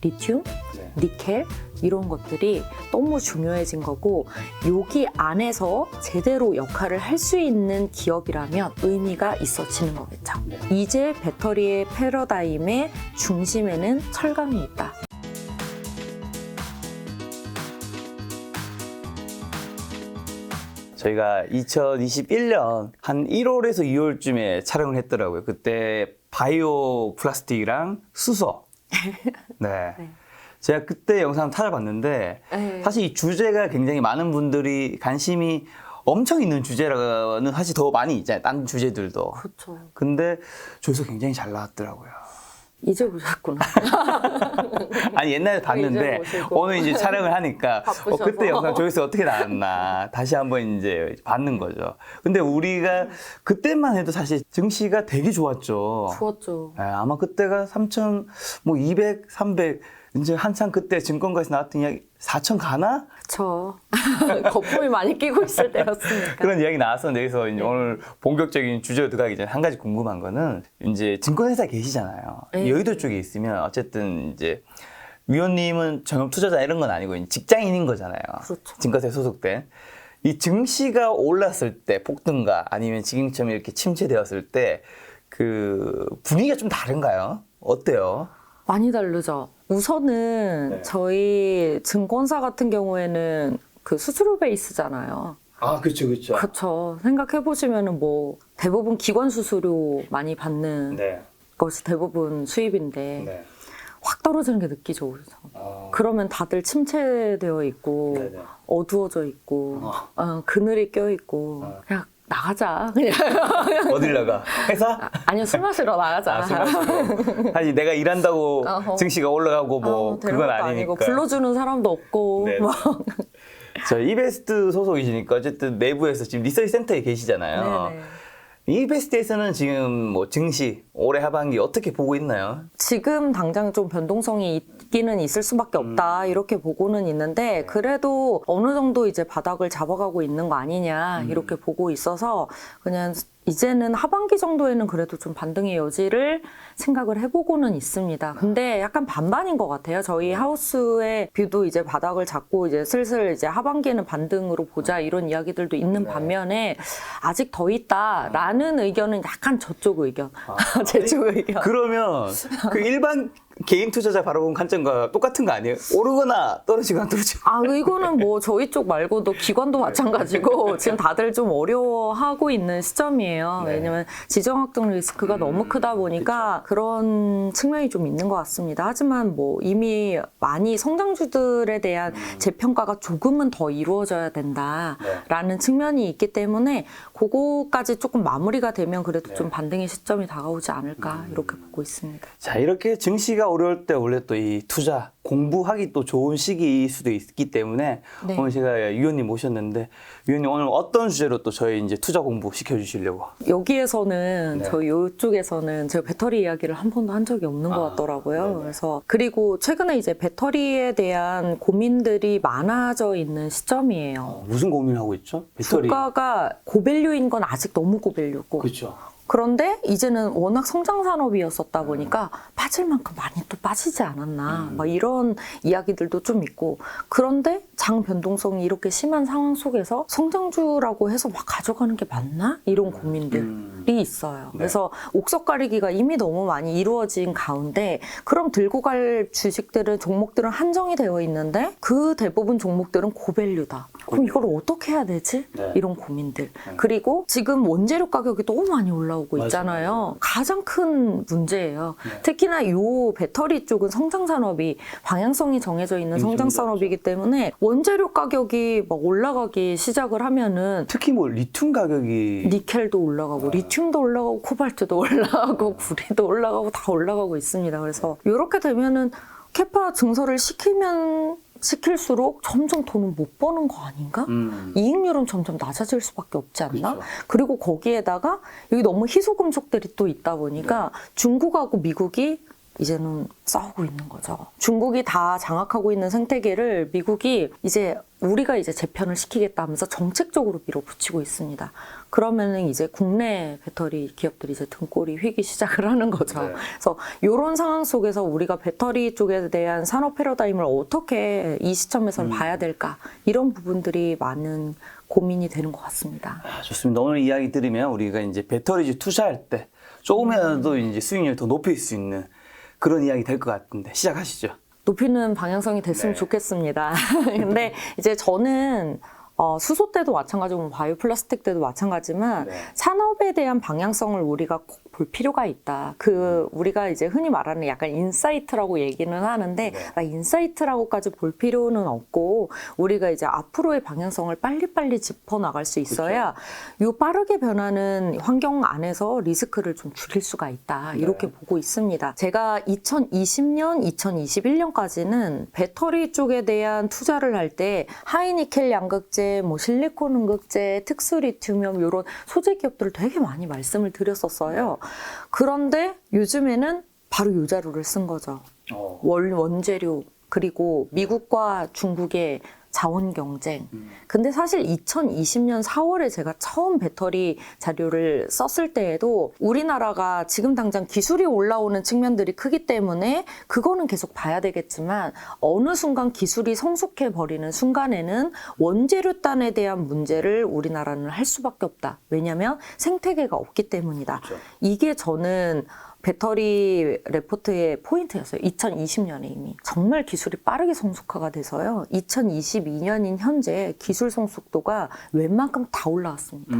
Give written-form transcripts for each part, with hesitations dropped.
리튬, 니켈 이런 것들이 너무 중요해진 거고 여기 안에서 제대로 역할을 할 수 있는 기업이라면 의미가 있어지는 거겠죠. 이제 배터리의 패러다임의 중심에는 철강이 있다. 저희가 2021년 한 1월에서 2월쯤에 촬영을 했더라고요. 그때 바이오 플라스틱이랑 수소. 네. 제가 그때 영상 찾아봤는데 사실 이 주제가 굉장히 많은 분들이 관심이 엄청 있는 주제라는 사실 더 많이 있잖아요. 다른 주제들도. 그렇죠. 근데 조회수 굉장히 잘 나왔더라고요. 이제 보셨구나. 아니 옛날에 봤는데 오늘 이제 촬영을 하니까 그때 영상 조회수 어떻게 나왔나 다시 한번 이제 받는 거죠. 근데 우리가 그때만 해도 사실 증시가 되게 좋았죠. 좋았죠. 네, 아마 그때가 3,200, 300 이제 한창 그때 증권가에서 나왔던 이야기 4,000 가나? 그쵸. 거품이 많이 끼고 있을 때였으니까. 그런 이야기 나왔었는데 여기서 이제 오늘 본격적인 주제로 들어가기 전에 한 가지 궁금한 거는 이제 증권회사에 계시잖아요. 여의도 쪽에 있으면 어쨌든 이제 위원님은 전업 투자자 이런 건 아니고 직장인인 거잖아요. 그렇죠. 증권사에 소속된. 이 증시가 올랐을 때 폭등가 아니면 지금처럼 이렇게 침체되었을 때 그 분위기가 좀 다른가요? 어때요? 많이 다르죠. 우선은 저희 증권사 같은 경우에는 그 수수료 베이스잖아요. 아, 그렇죠, 그렇죠. 그렇죠. 생각해 보시면은 뭐 대부분 기관 수수료 많이 받는 것이 대부분 수입인데 확 떨어지는 게 느끼죠. 그러면 다들 침체되어 있고 어두워져 있고 그늘이 껴 있고 그냥 나가자. 그냥 어딜 나가? 회사? 아니요, 술 마시러 나가자. 술 마시러. 사실 내가 일한다고 증시가 올라가고 뭐 그건 아니니까. 불러주는 사람도 없고. 막. 저 이베스트 소속이시니까 어쨌든 내부에서 지금 리서치 센터에 계시잖아요. 네네. 이베스트에서는 지금 뭐 증시 올해 하반기 어떻게 보고 있나요? 지금 당장 좀 변동성이 있기는 있을 수밖에 없다 이렇게 보고는 있는데 그래도 어느 정도 이제 바닥을 잡아가고 있는 거 아니냐 이렇게 보고 있어서 그냥 이제는 하반기 정도에는 그래도 좀 반등의 여지를 생각을 해보고는 있습니다. 근데 약간 반반인 것 같아요. 저희 하우스의 뷰도 이제 바닥을 잡고 이제 슬슬 이제 하반기에는 반등으로 보자 이런 이야기들도 있는 반면에 아직 더 있다라는 의견은 약간 저쪽 의견, 제 쪽 의견. 그러면 그 일반 개인 투자자 바라본 관점과 똑같은 거 아니에요? 오르거나 떨어지거나 떨어지고. 이거는 뭐 저희 쪽 말고도 기관도 마찬가지고 지금 다들 좀 어려워하고 있는 시점이에요. 왜냐면 지정학적 리스크가 너무 크다 보니까 그런 측면이 좀 있는 것 같습니다. 하지만 뭐 이미 많이 성장주들에 대한 재평가가 조금은 더 이루어져야 된다라는 측면이 있기 때문에 그거까지 조금 마무리가 되면 그래도 좀 반등의 시점이 다가오지 않을까 이렇게 보고 있습니다. 자, 이렇게 증시가 어려울 때 원래 또 이 투자 공부하기 또 좋은 시기일 수도 있기 때문에 오늘 제가 위원님 모셨는데 위원님 오늘 어떤 주제로 또 저희 이제 투자 공부 시켜주시려고? 여기에서는 저희 이쪽에서는 제가 배터리 이야기를 한 번도 한 적이 없는 것 같더라고요. 그래서 그리고 최근에 이제 배터리에 대한 고민들이 많아져 있는 시점이에요. 무슨 고민을 하고 있죠? 배터리. 주가가 고밸류인 건 아직 너무 고밸류고. 그렇죠. 그런데 이제는 워낙 성장 산업이었었다 보니까 빠질 만큼 많이 또 빠지지 않았나 막 이런 이야기들도 좀 있고 그런데 장 변동성이 이렇게 심한 상황 속에서 성장주라고 해서 막 가져가는 게 맞나? 이런 고민들이 있어요. 그래서 옥석 가리기가 이미 너무 많이 이루어진 가운데 그럼 들고 갈 주식들은 종목들은 한정이 되어 있는데 그 대부분 종목들은 고밸류다. 그럼 이걸 어떻게 해야 되지? 이런 고민들. 그리고 지금 원재료 가격이 너무 많이 올라오고 있잖아요. 가장 큰 문제예요. 특히나 이 배터리 쪽은 성장 산업이 방향성이 정해져 있는 성장 산업이기 때문에 원재료 가격이 막 올라가기 시작을 하면은 특히 뭐 리튬 가격이 니켈도 올라가고 리튬도 올라가고 코발트도 올라가고 구리도 올라가고 다 올라가고 있습니다. 그래서 이렇게 되면은 캐파 증설을 시킬수록 점점 돈을 못 버는 거 아닌가? 이익률은 점점 낮아질 수밖에 없지 않나? 그렇죠. 그리고 거기에다가 여기 너무 희소금속들이 또 있다 보니까 중국하고 미국이 이제는 싸우고 있는 거죠. 중국이 다 장악하고 있는 생태계를 미국이 이제 우리가 이제 재편을 시키겠다 하면서 정책적으로 밀어붙이고 있습니다. 그러면은 이제 국내 배터리 기업들이 이제 등골이 휘기 시작을 하는 거죠. 네. 그래서 이런 상황 속에서 우리가 배터리 쪽에 대한 산업 패러다임을 어떻게 이 시점에서 봐야 될까? 이런 부분들이 많은 고민이 되는 것 같습니다. 좋습니다. 오늘 이야기 들으면 우리가 이제 배터리주 투자할 때 조금이라도 이제 수익률을 더 높일 수 있는 그런 이야기 될 것 같은데 시작하시죠. 높이는 방향성이 됐으면 네. 좋겠습니다. 근데 이제 저는 수소 때도 마찬가지고 바이오 플라스틱 때도 마찬가지지만 네. 산업에 대한 방향성을 우리가 꼭 볼 필요가 있다. 우리가 이제 흔히 말하는 약간 인사이트라고 얘기는 하는데 네. 인사이트라고까지 볼 필요는 없고 우리가 이제 앞으로의 방향성을 빨리빨리 짚어 나갈 수 있어야 요 빠르게 변하는 환경 안에서 리스크를 좀 줄일 수가 있다. 이렇게 보고 있습니다. 제가 2020년, 2021년까지는 배터리 쪽에 대한 투자를 할 때 하이니켈 양극재, 뭐 실리콘 음극재, 특수 리튬이온 이런 소재 기업들을 되게 많이 말씀을 드렸었어요. 그런데 요즘에는 바로 이 자료를 쓴 거죠. 원재료 그리고 미국과 중국의 자원 경쟁. 근데 사실 2020년 4월에 제가 처음 배터리 자료를 썼을 때에도 우리나라가 지금 당장 기술이 올라오는 측면들이 크기 때문에 그거는 계속 봐야 되겠지만 어느 순간 기술이 성숙해 버리는 순간에는 원재료단에 대한 문제를 우리나라는 할 수밖에 없다. 왜냐하면 생태계가 없기 때문이다. 그렇죠. 이게 저는 배터리 레포트의 포인트였어요. 2020년에 이미. 정말 기술이 빠르게 성숙화가 돼서요. 2022년인 현재 기술 성숙도가 웬만큼 다 올라왔습니다.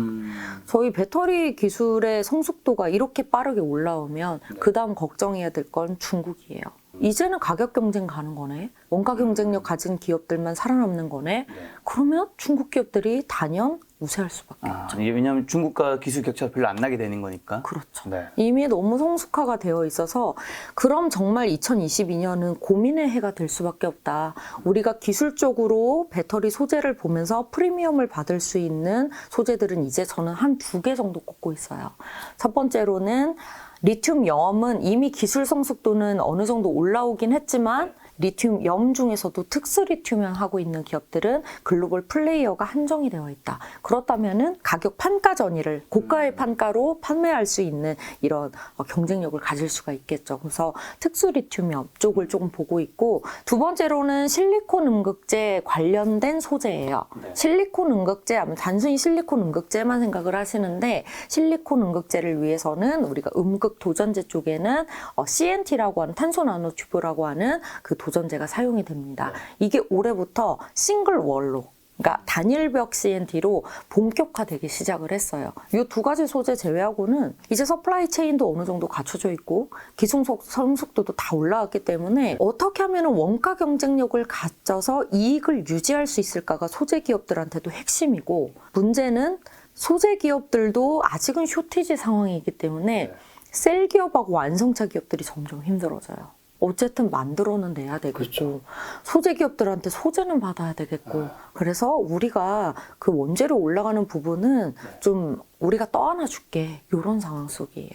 저희 배터리 기술의 성숙도가 이렇게 빠르게 올라오면 그 다음 걱정해야 될 건 중국이에요. 이제는 가격 경쟁 가는 거네. 원가 경쟁력 가진 기업들만 살아남는 거네. 그러면 중국 기업들이 단연 우세할 수밖에 없죠. 이게 왜냐하면 중국과 기술 격차가 별로 안 나게 되는 거니까. 그렇죠. 네. 이미 너무 성숙화가 되어 있어서 그럼 정말 2022년은 고민의 해가 될 수밖에 없다. 우리가 기술적으로 배터리 소재를 보면서 프리미엄을 받을 수 있는 소재들은 이제 저는 한 2개 정도 꼽고 있어요. 첫 번째로는 리튬염은 이미 기술 성숙도는 어느 정도 올라오긴 했지만 리튬염 중에서도 특수 리튬염 하고 있는 기업들은 글로벌 플레이어가 한정이 되어 있다. 그렇다면은 가격 판가 전이를 고가의 판가로 판매할 수 있는 이런 경쟁력을 가질 수가 있겠죠. 그래서 특수 리튬염 쪽을 조금 보고 있고 두 번째로는 실리콘 음극재 관련된 소재예요. 네. 실리콘 음극재 하면 단순히 실리콘 음극재만 생각을 하시는데 실리콘 음극재를 위해서는 우리가 음극 도전제 쪽에는 CNT라고 하는 탄소 나노 튜브라고 하는 그 도전제가 사용이 됩니다. 이게 올해부터 싱글 월로 그러니까 단일벽 CNT로 본격화되기 시작을 했어요. 이 2가지 소재 제외하고는 이제 서플라이 체인도 어느 정도 갖춰져 있고 기술 성숙도도 다 올라왔기 때문에 어떻게 하면 원가 경쟁력을 가져서 이익을 유지할 수 있을까가 소재 기업들한테도 핵심이고 문제는 소재 기업들도 아직은 쇼티지 상황이기 때문에 셀 기업하고 완성차 기업들이 점점 힘들어져요. 어쨌든 만들어는 내야 되겠고 그렇죠. 소재 기업들한테 소재는 받아야 되겠고 그래서 우리가 그 원재료 올라가는 부분은 좀 우리가 떠안아 줄게 이런 상황 속이에요.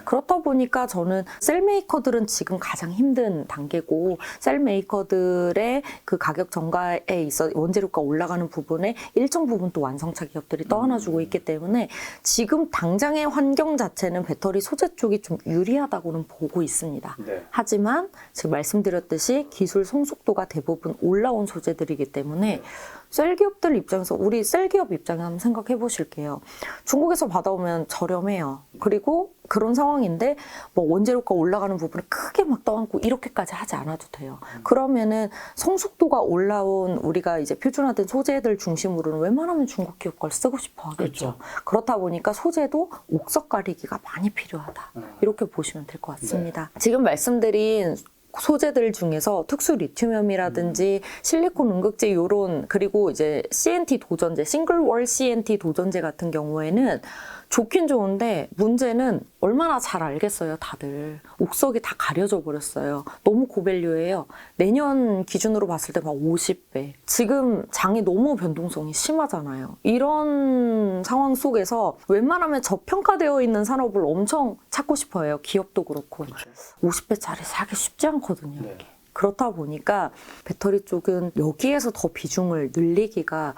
그렇다 보니까 저는 셀메이커들은 지금 가장 힘든 단계고 셀메이커들의 그 가격 전가에 있어 원재료가 올라가는 부분에 일정 부분 또 완성차 기업들이 떠안아 주고 있기 때문에 지금 당장의 환경 자체는 배터리 소재 쪽이 좀 유리하다고는 보고 있습니다. 네. 하지만 지금 말씀드렸듯이 기술 성숙도가 대부분 올라온 소재들이기 때문에 셀 기업들 입장에서 우리 셀 기업 입장에 한번 생각해 보실게요. 중국에서 받아오면 저렴해요. 그리고 그런 상황인데 뭐 원재료가 올라가는 부분을 크게 막 떠안고 이렇게까지 하지 않아도 돼요. 그러면은 성숙도가 올라온 우리가 이제 표준화된 소재들 중심으로는 웬만하면 중국 기업 걸 쓰고 싶어 하겠죠. 그렇다 보니까 소재도 옥석 가리기가 많이 필요하다. 이렇게 보시면 될 것 같습니다. 지금 말씀드린 소재들 중에서 특수 리튬염이라든지 실리콘 음극재 요런 그리고 이제 CNT 도전제, 싱글월 CNT 도전제 같은 경우에는 좋긴 좋은데 문제는 얼마나 잘 알겠어요, 다들. 옥석이 다 가려져 버렸어요. 너무 고밸류예요. 내년 기준으로 봤을 때 막 50배. 지금 장이 너무 변동성이 심하잖아요. 이런 상황 속에서 웬만하면 저평가되어 있는 산업을 엄청 찾고 싶어요. 기업도 그렇고. 50배짜리 사기 쉽지 않거든요. 이게. 그렇다 보니까 배터리 쪽은 여기에서 더 비중을 늘리기가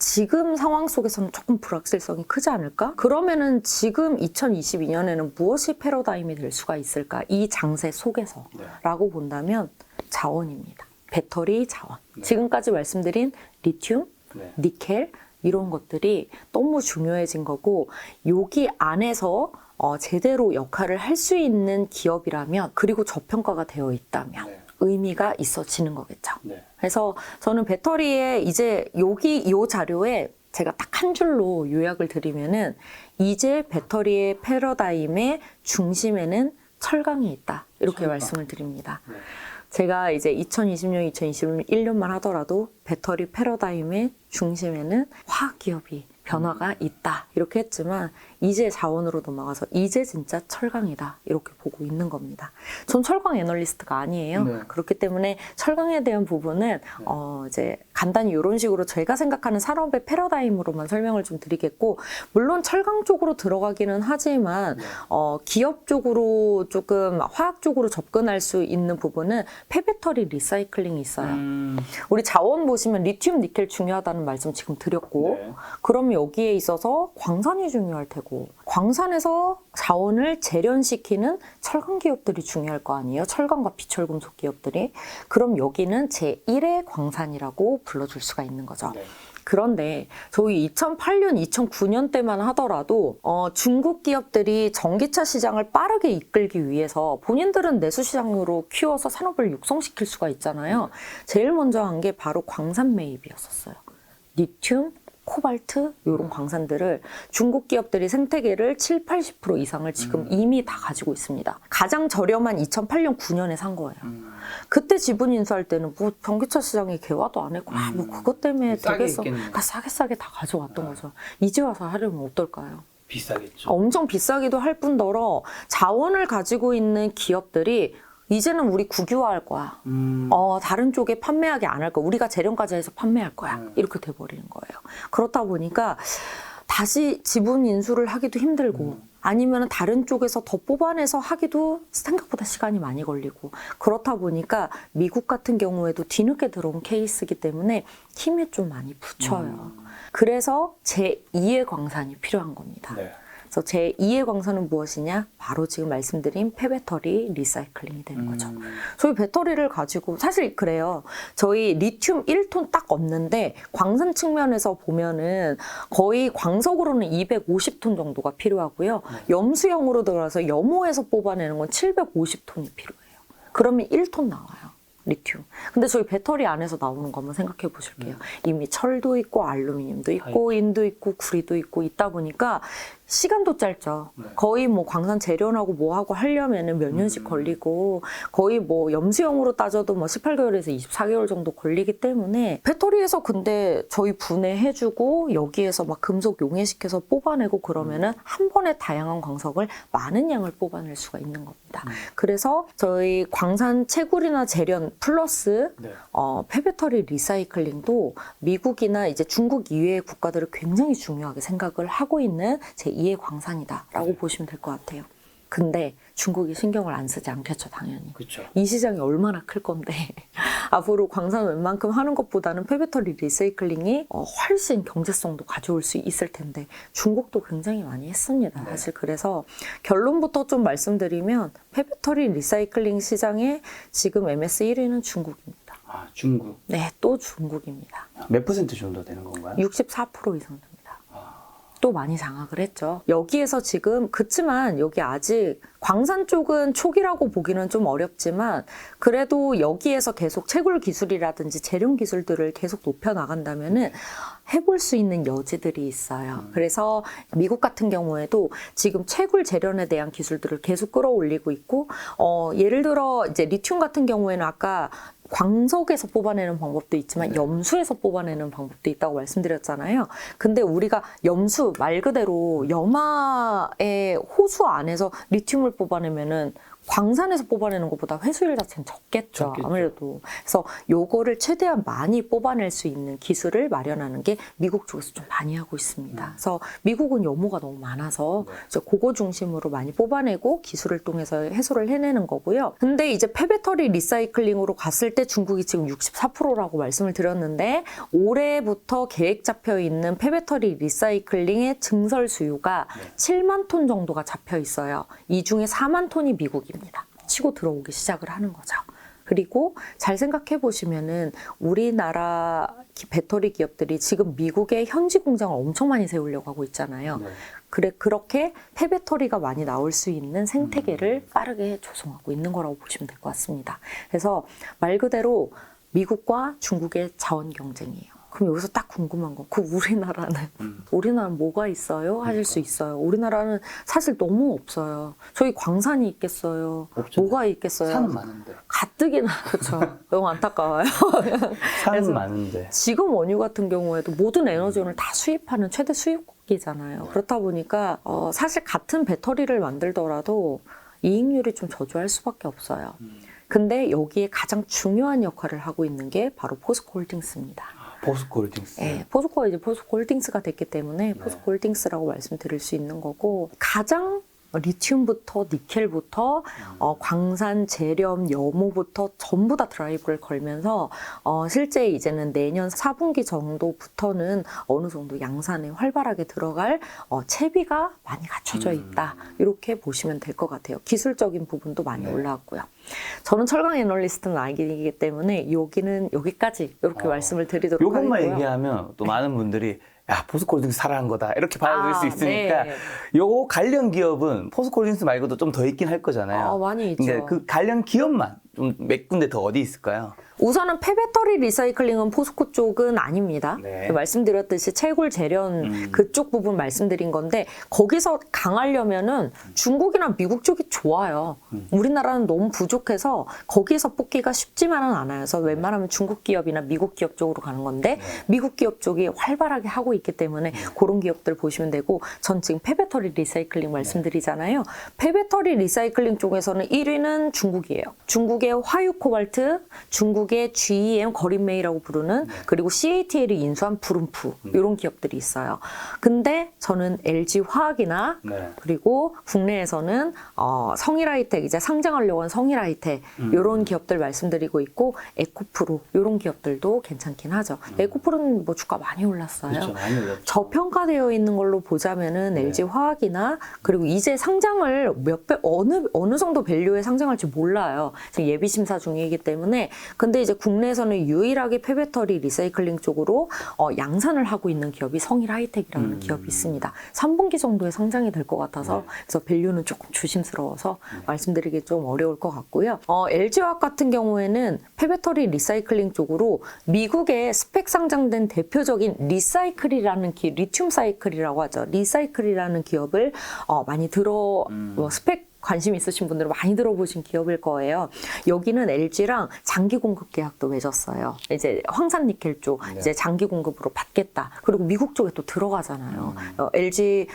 지금 상황 속에서는 조금 불확실성이 크지 않을까? 그러면은 지금 2022년에는 무엇이 패러다임이 될 수가 있을까? 이 장세 속에서 라고 본다면 자원입니다. 배터리 자원. 지금까지 말씀드린 리튬, 니켈 이런 것들이 너무 중요해진 거고 여기 안에서 제대로 역할을 할 수 있는 기업이라면 그리고 저평가가 되어 있다면 의미가 있어지는 거겠죠. 그래서 저는 배터리에 이제 여기 요 자료에 제가 딱 한 줄로 요약을 드리면은 이제 배터리의 패러다임의 중심에는 철강이 있다. 이렇게 말씀을 드립니다. 제가 이제 2020년, 2021년만 하더라도 배터리 패러다임의 중심에는 화학기업이 변화가 있다 이렇게 했지만 이제 자원으로 넘어가서 이제 진짜 철강이다 이렇게 보고 있는 겁니다. 전 철강 애널리스트가 아니에요. 그렇기 때문에 철강에 대한 부분은 이제 간단히 이런 식으로 제가 생각하는 산업의 패러다임으로만 설명을 좀 드리겠고 물론 철강 쪽으로 들어가기는 하지만 기업 쪽으로 조금 화학 쪽으로 접근할 수 있는 부분은 폐배터리 리사이클링이 있어요. 우리 자원 보시면 리튬, 니켈 중요하다는 말씀 지금 드렸고 그러면 여기에 있어서 광산이 중요할 테고 광산에서 자원을 재련시키는 철강 기업들이 중요할 거 아니에요. 철강과 비철금속 기업들이. 그럼 여기는 제1의 광산이라고 불러줄 수가 있는 거죠. 그런데 저희 2008년, 2009년 때만 하더라도 중국 기업들이 전기차 시장을 빠르게 이끌기 위해서 본인들은 내수 시장으로 키워서 산업을 육성시킬 수가 있잖아요. 제일 먼저 한 게 바로 광산 매입이었었어요. 리튬, 코발트 이런 광산들을 중국 기업들이 생태계를 7, 80% 이상을 지금 이미 다 가지고 있습니다. 가장 저렴한 2008년, 9년에 산 거예요. 그때 지분 인수할 때는 뭐 전기차 시장에 개화도 안 했고 뭐 그것 때문에 되겠어. 다 싸게 다 가져왔던 거죠. 이제 와서 하려면 어떨까요? 비싸겠죠. 엄청 비싸기도 할 뿐더러 자원을 가지고 있는 기업들이 이제는 우리 국유화할 거야. 다른 쪽에 판매하게 안 할 거야. 우리가 재련까지 해서 판매할 거야. 이렇게 돼버리는 거예요. 그렇다 보니까 다시 지분 인수를 하기도 힘들고 아니면 다른 쪽에서 더 뽑아내서 하기도 생각보다 시간이 많이 걸리고 그렇다 보니까 미국 같은 경우에도 뒤늦게 들어온 케이스이기 때문에 힘이 좀 많이 붙여요. 그래서 제2의 광산이 필요한 겁니다. 그래서 제2의 광산은 무엇이냐? 바로 지금 말씀드린 폐배터리 리사이클링이 되는 거죠. 저희 배터리를 가지고 사실 그래요. 저희 리튬 1톤 딱 없는데 광산 측면에서 보면은 거의 광석으로는 250톤 정도가 필요하고요. 염수형으로 들어가서 염호에서 뽑아내는 건 750톤이 필요해요. 그러면 1톤 나와요. 리튬. 근데 저희 배터리 안에서 나오는 거 한번 생각해 보실게요. 이미 철도 있고 알루미늄도 있고 인도 있고 구리도 있고 있다 보니까 시간도 짧죠. 거의 뭐 광산 재련하고 뭐하고 하려면은 몇 년씩 걸리고 거의 뭐 염수형으로 따져도 뭐 18개월에서 24개월 정도 걸리기 때문에 배터리에서 근데 저희 분해해주고 여기에서 막 금속 용해시켜서 뽑아내고 그러면은 한 번에 다양한 광석을 많은 양을 뽑아낼 수가 있는 겁니다. 그래서 저희 광산 채굴이나 재련 플러스 폐배터리 리사이클링도 미국이나 이제 중국 이외의 국가들을 굉장히 중요하게 생각을 하고 있는 제2의 광산이다라고 보시면 될 것 같아요. 근데 중국이 신경을 안 쓰지 않겠죠, 당연히. 그쵸. 이 시장이 얼마나 클 건데 앞으로 광산 웬만큼 하는 것보다는 폐배터리 리사이클링이 훨씬 경제성도 가져올 수 있을 텐데 중국도 굉장히 많이 했습니다. 사실 그래서 결론부터 좀 말씀드리면 폐배터리 리사이클링 시장에 지금 MS 1위는 중국입니다. 아, 중국. 네, 또 중국입니다. 몇 퍼센트 정도 되는 건가요? 64% 이상 됩니다. 또 많이 장악을 했죠. 여기에서 지금 그치만 여기 아직 광산 쪽은 초기라고 보기는 좀 어렵지만 그래도 여기에서 계속 채굴 기술이라든지 재련 기술들을 계속 높여 나간다면은 해볼 수 있는 여지들이 있어요. 그래서 미국 같은 경우에도 지금 채굴 재련에 대한 기술들을 계속 끌어올리고 있고 예를 들어 이제 리튬 같은 경우에는 아까 광석에서 뽑아내는 방법도 있지만 염수에서 뽑아내는 방법도 있다고 말씀드렸잖아요. 근데 우리가 염수 말 그대로 염화의 호수 안에서 리튬을 뽑아내면은 광산에서 뽑아내는 것보다 회수율 자체는 적겠죠. 아무래도. 그래서 요거를 최대한 많이 뽑아낼 수 있는 기술을 마련하는 게 미국 쪽에서 좀 많이 하고 있습니다. 그래서 미국은 염호가 너무 많아서 이제 그거 중심으로 많이 뽑아내고 기술을 통해서 해소를 해내는 거고요. 근데 이제 폐배터리 리사이클링으로 갔을 때 중국이 지금 64%라고 말씀을 드렸는데 올해부터 계획 잡혀 있는 폐배터리 리사이클링의 증설 수요가 7만 톤 정도가 잡혀 있어요. 이 중에 4만 톤이 미국입니다. 치고 들어오기 시작을 하는 거죠. 그리고 잘 생각해 보시면은 우리나라 배터리 기업들이 지금 미국에 현지 공장을 엄청 많이 세우려고 하고 있잖아요. 그렇게 폐배터리가 많이 나올 수 있는 생태계를 빠르게 조성하고 있는 거라고 보시면 될 것 같습니다. 그래서 말 그대로 미국과 중국의 자원 경쟁이에요. 그럼 여기서 딱 궁금한 거, 우리나라는 뭐가 있어요? 하실 수 있어요. 우리나라는 사실 너무 없어요. 저희 광산이 있겠어요. 없죠. 뭐가 있겠어요. 산은 많은데. 가뜩이나 그렇죠. 너무 안타까워요. 산은 많은데. 지금 원유 같은 경우에도 모든 에너지원을 다 수입하는 최대 수입국이잖아요. 그렇다 보니까 사실 같은 배터리를 만들더라도 이익률이 좀 저조할 수밖에 없어요. 근데 여기에 가장 중요한 역할을 하고 있는 게 바로 포스코 홀딩스입니다. 포스코 홀딩스. 네, 포스코가 이제 포스코 홀딩스가 됐기 때문에 포스코 홀딩스라고 말씀드릴 수 있는 거고, 가장 리튬부터 니켈부터 광산, 재렴, 염호부터 전부 다 드라이브를 걸면서 실제 이제는 내년 4분기 정도부터는 어느 정도 양산에 활발하게 들어갈 채비가 많이 갖춰져 있다. 이렇게 보시면 될 것 같아요. 기술적인 부분도 많이 올라왔고요. 저는 철강 애널리스트는 아니기 때문에 여기는 여기까지 이렇게 말씀을 드리도록 요것만 하겠고요. 얘기하면 또 많은 분들이 야, 포스코홀딩스 살아난 거다 이렇게 받아들일 수 있으니까 네. 요거 관련 기업은 포스코홀딩스 말고도 좀 더 있긴 할 거잖아요. 많이 있죠. 근데 그 관련 기업만 좀 몇 군데 더 어디 있을까요? 우선은 폐배터리 리사이클링은 포스코 쪽은 아닙니다. 네. 말씀드렸듯이 채굴 재련 그쪽 부분 말씀드린 건데, 거기서 강하려면은 중국이나 미국 쪽이 좋아요. 우리나라는 너무 부족해서 거기서 뽑기가 쉽지만은 않아요. 그래서 웬만하면 중국 기업이나 미국 기업 쪽으로 가는 건데, 미국 기업 쪽이 활발하게 하고 있기 때문에 그런 기업들 보시면 되고, 전 지금 폐배터리 리사이클링 말씀드리잖아요. 폐배터리 리사이클링 쪽에서는 1위는 중국이에요. 중국의 화유코발트, 중국의 GEM 거린메이라고 부르는, 그리고 CATL이 인수한 부름프, 이런 기업들이 있어요. 근데 저는 LG화학이나 그리고 국내에서는 성일하이텍, 이제 상장하려고 한 성일하이텍 이런 기업들 말씀드리고 있고, 에코프로 이런 기업들도 괜찮긴 하죠. 에코프로는 뭐 주가 많이 올랐어요. 그렇죠, 많이 올랐죠. 저평가되어 있는 걸로 보자면은 LG화학이나, 그리고 이제 상장을 어느 정도 밸류에 상장할지 몰라요. 지금 예비 심사 중이기 때문에. 근데 이제 국내에서는 유일하게 폐배터리 리사이클링 쪽으로 양산을 하고 있는 기업이 성일하이텍이라는 기업이 있습니다. 3분기 정도에 상장이 될 것 같아서 그래서 밸류는 조금 조심스러워서 말씀드리기 좀 어려울 것 같고요. LG화학 같은 경우에는 폐배터리 리사이클링 쪽으로 미국에 스펙 상장된 대표적인 리사이클이라는 리튬 사이클이라고 하죠. 리사이클이라는 기업을 많이 스펙 관심 있으신 분들은 많이 들어보신 기업일 거예요. 여기는 LG랑 장기 공급 계약도 맺었어요. 이제 황산니켈 쪽 이제 장기 공급으로 받겠다. 그리고 미국 쪽에 또 들어가잖아요. LG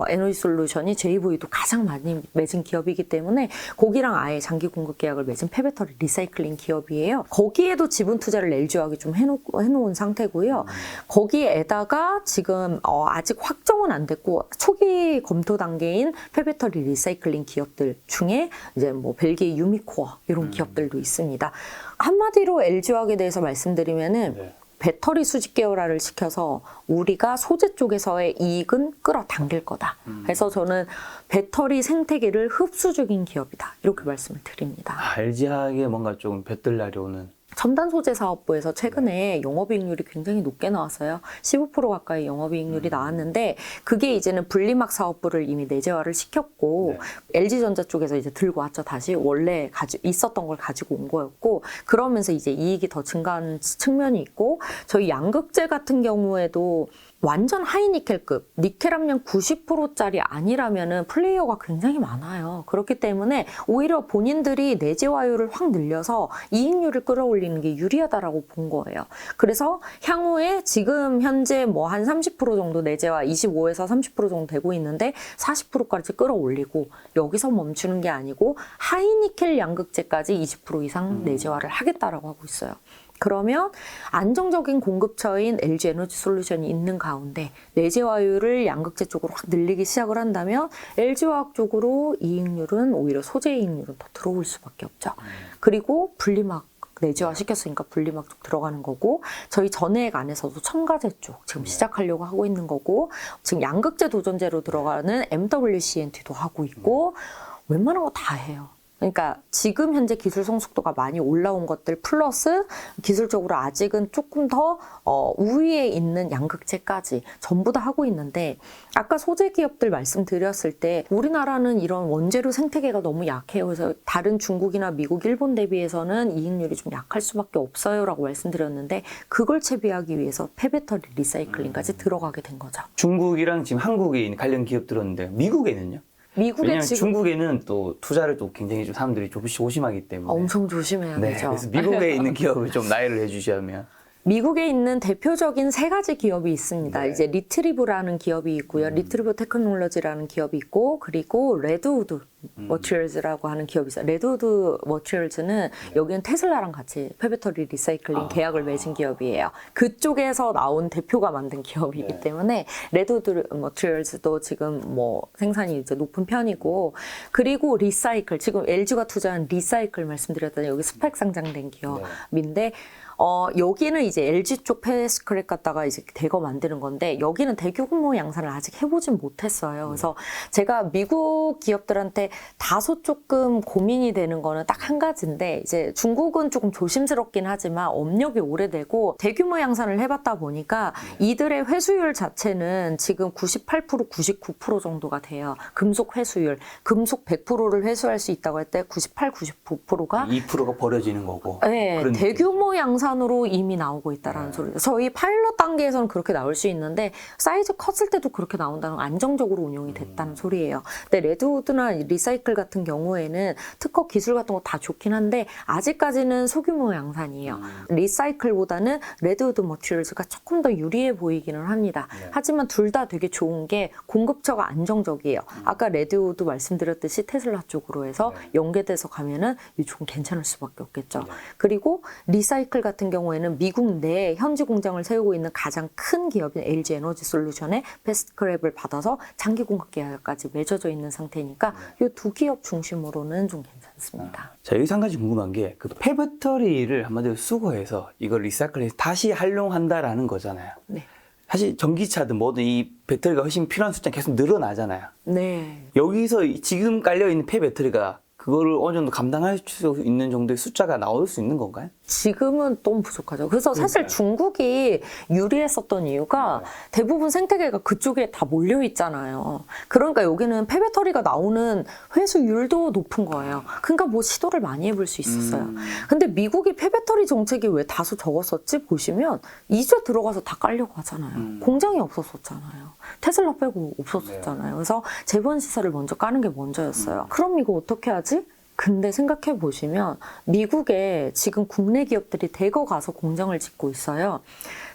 에너지솔루션이 JV도 가장 많이 맺은 기업이기 때문에 거기랑 아예 장기 공급 계약을 맺은 폐배터리 리사이클링 기업이에요. 거기에도 지분 투자를 LG화학이 좀 해놓은 상태고요. 거기에다가 지금 아직 확정은 안 됐고 초기 검토 단계인 폐배터리 리사이클링 기업들 중에 이제 뭐 벨기에 유미코어 이런 기업들도 있습니다. 한마디로 LG화학에 대해서 말씀드리면은 배터리 수직 계열화를 시켜서 우리가 소재 쪽에서의 이익은 끌어당길 거다. 그래서 저는 배터리 생태계를 흡수 중인 기업이다. 이렇게 말씀을 드립니다. LG화학에 뭔가 좀 볕들 날이 오는. 첨단 소재 사업부에서 최근에 영업이익률이 굉장히 높게 나왔어요. 15% 가까이 영업이익률이 나왔는데, 그게 이제는 분리막 사업부를 이미 내재화를 시켰고, LG전자 쪽에서 이제 들고 왔죠. 다시 원래 있었던 걸 가지고 온 거였고, 그러면서 이제 이익이 더 증가한 측면이 있고, 저희 양극재 같은 경우에도 완전 하이니켈급, 니켈 함량 90%짜리 아니라면은 플레이어가 굉장히 많아요. 그렇기 때문에 오히려 본인들이 내재화율을 확 늘려서 이익률을 끌어올리는 버리는 게 유리하다라고 본 거예요. 그래서 향후에 지금 현재 뭐 한 30% 정도 내재화 25에서 30% 정도 되고 있는데 40%까지 끌어올리고 여기서 멈추는 게 아니고 하이니켈 양극재까지 20% 이상 내재화를 하겠다라고 하고 있어요. 그러면 안정적인 공급처인 LG 에너지 솔루션이 있는 가운데 내재화율을 양극재 쪽으로 확 늘리기 시작을 한다면 LG화학 쪽으로 이익률은 오히려 소재 이익률은 더 들어올 수밖에 없죠. 그리고 분리막 내재화 시켰으니까 분리막 쪽 들어가는 거고 저희 전해액 안에서도 첨가제 쪽 지금 시작하려고 하고 있는 거고 지금 양극재 도전제로 들어가는 MWCNT도 하고 있고 웬만한 거 다 해요. 그러니까 지금 현재 기술 성숙도가 많이 올라온 것들 플러스 기술적으로 아직은 조금 더 우위에 있는 양극재까지 전부 다 하고 있는데 아까 소재 기업들 말씀드렸을 때 우리나라는 이런 원재료 생태계가 너무 약해요. 그래서 다른 중국이나 미국, 일본 대비해서는 이익률이 좀 약할 수밖에 없어요 라고 말씀드렸는데 그걸 채비하기 위해서 폐배터리 리사이클링까지 들어가게 된 거죠. 중국이랑 지금 한국에 있는 관련 기업들었는데 미국에는요? 미국에 왜냐면 지금 중국에는 또 투자를 또 굉장히 좀 사람들이 조심하기 때문에 엄청 조심해야 네, 되죠. 그래서 미국에 있는 기업을 좀 나열을 해주시면 미국에 있는 대표적인 세 가지 기업이 있습니다. 네. 이제 리트리브라는 기업이 있고요. 리트리브 테크놀로지라는 기업이 있고 그리고 레드우드 머티리얼즈라고 하는 기업이 있어요. 레드우드 머티리얼즈는 여기는 테슬라랑 같이 폐배터리 리사이클링 계약을 맺은 기업이에요. 그쪽에서 나온 대표가 만든 기업이기 때문에 레드우드 머티리얼즈도 지금 뭐 생산이 이제 높은 편이고 그리고 리사이클 지금 LG가 투자한 리사이클 말씀드렸더니 여기 스펙 상장된 기업인데 여기는 이제 LG 쪽 폐스크랩 갖다가 이제 대거 만드는 건데 여기는 대규모 양산을 아직 해보진 못했어요. 그래서 제가 미국 기업들한테 다소 조금 고민이 되는 거는 딱 한 가지인데 이제 중국은 조금 조심스럽긴 하지만 업력이 오래되고 대규모 양산을 해봤다 보니까 이들의 회수율 자체는 지금 98%, 99% 정도가 돼요. 금속 회수율, 금속 100%를 회수할 수 있다고 할 때 98, 99%가 2%가 버려지는 거고. 네, 그런 대규모 양산으로 이미 나오고 있다라는 소리죠. 저희 파일럿 단계에서는 그렇게 나올 수 있는데 사이즈 컸을 때도 그렇게 나온다는 건 안정적으로 운용이 됐다는 소리예요. 근데 레드우드나 리사이클 같은 경우에는 특허 기술 같은 거 다 좋긴 한데 아직까지는 소규모 양산이에요. 리사이클보다는 레드우드 머티리얼즈가 조금 더 유리해 보이기는 합니다. 하지만 둘 다 되게 좋은 게 공급처가 안정적이에요. 아까 레드우드 말씀드렸듯이 테슬라 쪽으로 해서 연계돼서 가면은 이쪽은 괜찮을 수밖에 없겠죠. 그리고 리사이클 같은 경우에는 미국 내에 현지 공장을 세우고 있는 가장 큰 기업인 LG 에너지 솔루션의 패스트크랩을 받아서 장기 공급 계약까지 맺어져 있는 상태니까 이 두 기업 중심으로는 좀 괜찮습니다. 자, 여기서 한 가지 궁금한 게 그 폐배터리를 한마디로 수거해서 이걸 리사이클해서 다시 활용한다라는 거잖아요. 네. 사실 전기차든 뭐든 이 배터리가 훨씬 필요한 숫자는 계속 늘어나잖아요. 네. 여기서 지금 깔려있는 폐배터리가 그거를 어느 정도 감당할 수 있는 정도의 숫자가 나올 수 있는 건가요? 지금은 너무 부족하죠. 그래서 사실 중국이 유리했었던 이유가 대부분 생태계가 그쪽에 다 몰려 있잖아요. 그러니까 여기는 폐배터리가 나오는 회수율도 높은 거예요. 그러니까 뭐 시도를 많이 해볼 수 있었어요. 근데 미국이 폐배터리 정책이 왜 다소 적었었지? 보시면 이제 들어가서 다 깔려고 하잖아요. 공장이 없었었잖아요. 테슬라 빼고 없었었잖아요. 그래서 재번 시설을 먼저 까는 게 먼저였어요. 그럼 이거 어떻게 하지? 근데 생각해 보시면 미국에 지금 국내 기업들이 대거 가서 공장을 짓고 있어요.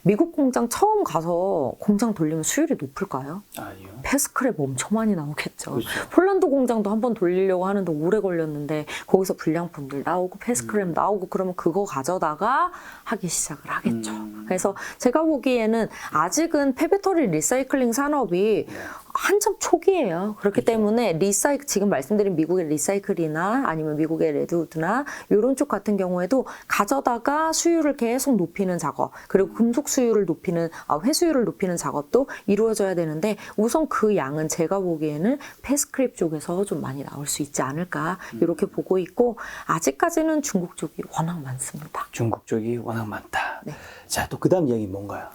미국 공장 처음 가서 공장 돌리면 수율이 높을까요? 아니요. 패스크랩 엄청 많이 나오겠죠. 그렇죠. 폴란드 공장도 한번 돌리려고 하는데 오래 걸렸는데 거기서 불량품들 나오고 패스크랩 나오고 그러면 그거 가져다가 하기 시작을 하겠죠. 그래서 제가 보기에는 아직은 폐배터리 리사이클링 산업이 한참 초기예요. 그렇기 때문에 지금 말씀드린 미국의 리사이클이나 아니면 미국의 레드우드나 이런 쪽 같은 경우에도 가져다가 수율을 계속 높이는 작업 그리고 금속 수율을 높이는 회수율을 높이는 작업도 이루어져야 되는데 우선 그 양은 제가 보기에는 패스크립 쪽에서 좀 많이 나올 수 있지 않을까 이렇게 보고 있고 아직까지는 중국 쪽이 워낙 많습니다. 중국 쪽이 워낙 많다. 네. 자, 또 그 다음 이야기 뭔가요?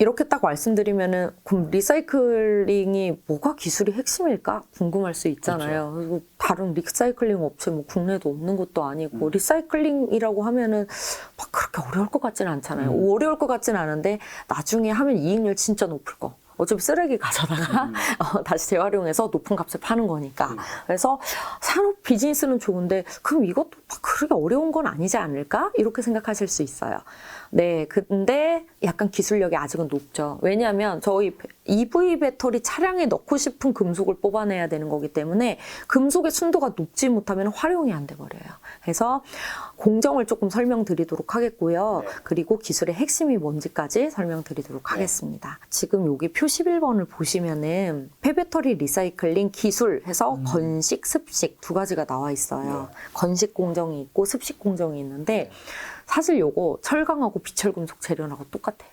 이렇게 딱 말씀드리면은 그럼 리사이클링이 뭐가 기술의 핵심일까 궁금할 수 있잖아요. 그리고 다른 리사이클링 업체 뭐 국내도 없는 것도 아니고 리사이클링이라고 하면은 막 그렇게 어려울 것 같지는 않잖아요. 어려울 것 같지는 않은데 나중에 하면 이익률 진짜 높을 거. 어차피 쓰레기 가져다가 다시 재활용해서 높은 값에 파는 거니까. 그래서 산업 비즈니스는 좋은데 그럼 이것도 막 그렇게 어려운 건 아니지 않을까? 이렇게 생각하실 수 있어요. 네, 근데 약간 기술력이 아직은 높죠. 왜냐하면 저희 EV 배터리 차량에 넣고 싶은 금속을 뽑아내야 되는 거기 때문에 금속의 순도가 높지 못하면 활용이 안 돼 버려요. 그래서 공정을 조금 설명드리도록 하겠고요. 네. 그리고 기술의 핵심이 뭔지까지 설명드리도록 하겠습니다. 지금 여기 표 11번을 보시면은 폐배터리 리사이클링 기술 해서 건식, 습식 두 가지가 나와 있어요. 건식 공정이 있고 습식 공정이 있는데 사실 요거 철강하고 비철금속 재료하고 똑같아요.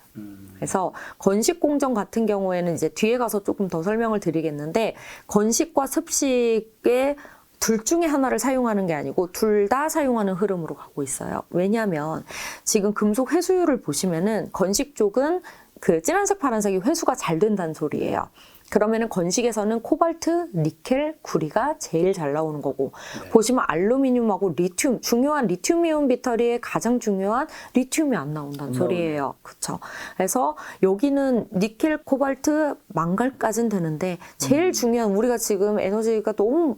그래서 건식 공정 같은 경우에는 이제 뒤에 가서 조금 더 설명을 드리겠는데 건식과 습식의 둘 중에 하나를 사용하는 게 아니고 둘 다 사용하는 흐름으로 가고 있어요. 왜냐하면 지금 금속 회수율을 보시면은 건식 쪽은 그 진한색 파란색이 회수가 잘 된다는 소리예요. 그러면은 건식에서는 코발트, 니켈, 구리가 제일 잘 나오는 거고 보시면 알루미늄하고 리튬, 중요한 리튬이온 배터리에 가장 중요한 리튬이 안 나온다는 소리예요. 그렇죠. 그래서 여기는 니켈, 코발트, 망갈까지는 되는데 제일 중요한 우리가 지금 에너지가 너무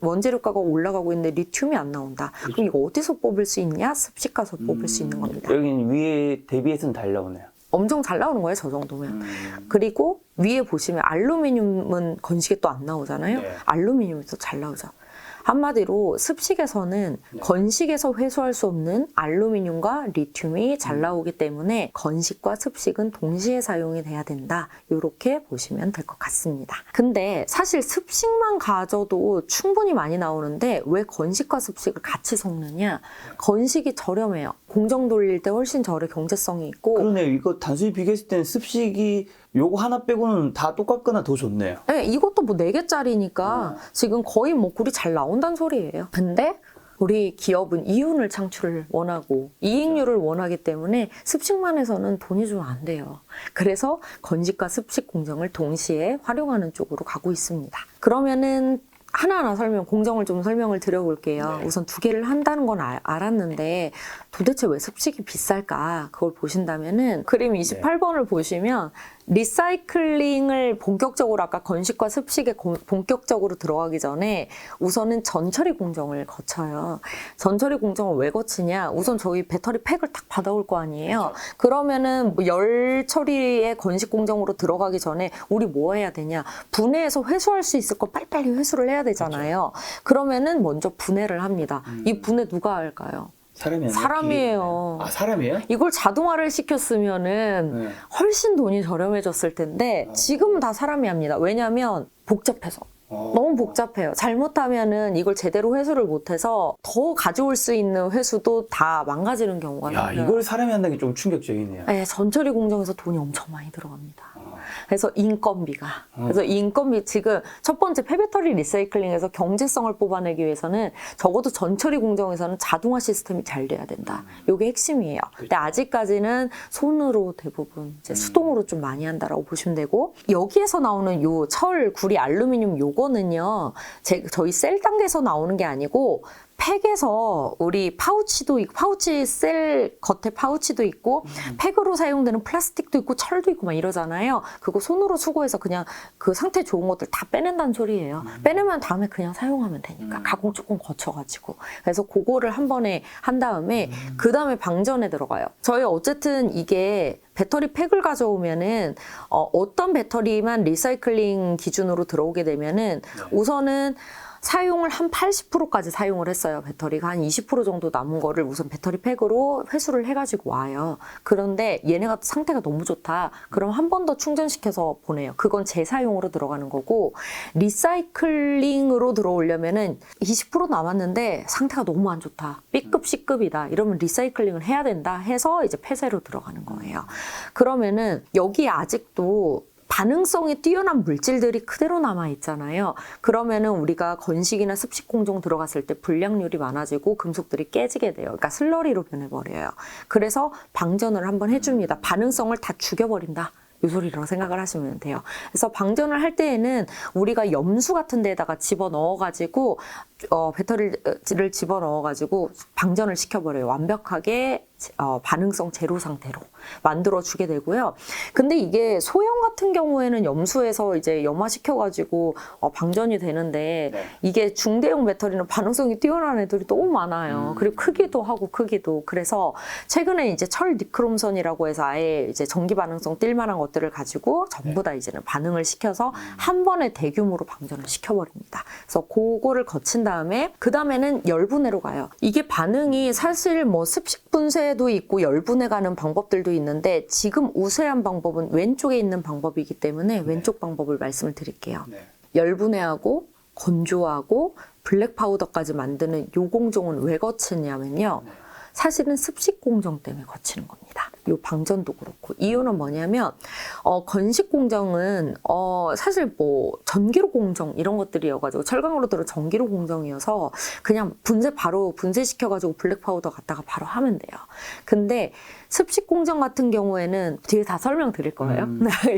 원재료가가 올라가고 있는데 리튬이 안 나온다. 그럼 이거 어디서 뽑을 수 있냐? 습식 가서 뽑을 수 있는 겁니다. 여기는 위에 대비해서는 잘 나오네요. 엄청 잘 나오는 거예요, 저 정도면. 그리고 위에 보시면 알루미늄은 건식에 또 안 나오잖아요. 네. 알루미늄이 또 잘 나오죠. 한마디로 습식에서는 건식에서 회수할 수 없는 알루미늄과 리튬이 잘 나오기 때문에 건식과 습식은 동시에 사용이 돼야 된다. 이렇게 보시면 될 것 같습니다. 근데 사실 습식만 가져도 충분히 많이 나오는데 왜 건식과 습식을 같이 섞느냐? 건식이 저렴해요. 공정 돌릴 때 훨씬 저렴 경제성이 있고 그러네요. 이거 단순히 비교했을 때는 습식이 요거 하나 빼고는 다 똑같거나 더 좋네요. 네, 이것도 뭐 4개짜리니까 지금 거의 뭐 굴이 잘 나온다는 소리예요. 근데 우리 기업은 이윤을 창출을 원하고 이익률을 원하기 때문에 습식만 해서는 돈이 좀 안 돼요. 그래서 건식과 습식 공정을 동시에 활용하는 쪽으로 가고 있습니다. 그러면은 하나하나 공정을 좀 설명을 드려볼게요. 우선 2개를 한다는 건 알았는데 도대체 왜 습식이 비쌀까? 그걸 보신다면은 그림 28번을 보시면 리사이클링을 본격적으로 아까 건식과 습식에 본격적으로 들어가기 전에 우선은 전처리 공정을 거쳐요. 전처리 공정을 왜 거치냐? 우선 저희 배터리 팩을 딱 받아올 거 아니에요. 그러면은 뭐 열 처리의 건식 공정으로 들어가기 전에 우리 뭐 해야 되냐? 분해해서 회수할 수 있을 거 빨리빨리 회수를 해야 되잖아요. 그러면은 먼저 분해를 합니다. 이 분해 누가 할까요? 사람이에요. 아, 사람이에요? 이걸 자동화를 시켰으면은 훨씬 돈이 저렴해졌을 텐데 지금은 다 사람이 합니다. 왜냐하면 복잡해서. 너무 복잡해요. 잘못하면은 이걸 제대로 회수를 못해서 더 가져올 수 있는 회수도 다 망가지는 경우가 야, 많아요. 이걸 사람이 한다는 게 좀 충격적이네요. 네, 전처리 공정에서 돈이 엄청 많이 들어갑니다. 그래서 인건비가. 그래서 인건비 지금 첫 번째 폐배터리 리사이클링에서 경제성을 뽑아내기 위해서는 적어도 전처리 공정에서는 자동화 시스템이 잘 돼야 된다. 이게 핵심이에요. 근데 아직까지는 손으로 대부분 이제 수동으로 좀 많이 한다라고 보시면 되고 여기에서 나오는 요 철, 구리, 알루미늄 요거는요. 저희 셀 단계에서 나오는 게 아니고 팩에서 우리 파우치도 있고 파우치 셀 겉에 파우치도 있고 팩으로 사용되는 플라스틱도 있고 철도 있고 막 이러잖아요. 그거 손으로 수거해서 그냥 그 상태 좋은 것들 다 빼낸다는 소리예요. 빼내면 다음에 그냥 사용하면 되니까 가공 조금 거쳐가지고 그래서 그거를 한 번에 한 다음에 그 다음에 방전에 들어가요. 저희 어쨌든 이게 배터리 팩을 가져오면은 어떤 배터리만 리사이클링 기준으로 들어오게 되면은 우선은 사용을 한 80%까지 사용을 했어요. 배터리가 한 20% 정도 남은 거를 우선 배터리 팩으로 회수를 해가지고 와요. 그런데 얘네가 상태가 너무 좋다. 그럼 한 번 더 충전시켜서 보내요. 그건 재사용으로 들어가는 거고 리사이클링으로 들어오려면은 20% 남았는데 상태가 너무 안 좋다. B급, C급이다. 이러면 리사이클링을 해야 된다 해서 이제 폐쇄로 들어가는 거예요. 그러면은 여기 아직도 반응성이 뛰어난 물질들이 그대로 남아 있잖아요. 그러면은 우리가 건식이나 습식 공정 들어갔을 때 불량률이 많아지고 금속들이 깨지게 돼요. 그러니까 슬러리로 변해버려요. 그래서 방전을 한번 해줍니다. 반응성을 다 죽여버린다. 이 소리라고 생각을 하시면 돼요. 그래서 방전을 할 때에는 우리가 염수 같은 데다가 집어넣어가지고 배터리를 집어넣어가지고 방전을 시켜버려요. 완벽하게 반응성 제로 상태로 만들어주게 되고요. 근데 이게 소형 같은 경우에는 염수에서 이제 염화시켜가지고 방전이 되는데 네. 이게 중대형 배터리는 반응성이 뛰어난 애들이 너무 많아요. 그리고 크기도 하고 크기도. 그래서 최근에 이제 철 니크롬선이라고 해서 아예 이제 전기 반응성 뛸 만한 것들을 가지고 전부 다 이제는 반응을 시켜서 한 번에 대규모로 방전을 시켜버립니다. 그래서 그거를 거친 다음에 그 다음에는 열분해로 가요. 이게 반응이 사실 뭐 습식 분쇄도 있고 열분해 가는 방법들도 있는데 지금 우세한 방법은 왼쪽에 있는 방법이기 때문에 왼쪽 방법을 말씀을 드릴게요. 네. 열분해하고 건조하고 블랙 파우더까지 만드는 요 공정은 왜 거치냐면요. 사실은 습식 공정 때문에 거치는 겁니다. 요 방전도 그렇고. 이유는 뭐냐면 건식 공정은 사실 뭐 전기로 공정 이런 것들이어가지고 철강으로 들어 전기로 공정이어서 그냥 바로 분쇄시켜가지고 블랙 파우더 갖다가 바로 하면 돼요. 근데 습식 공정 같은 경우에는 뒤에 다 설명드릴 거예요.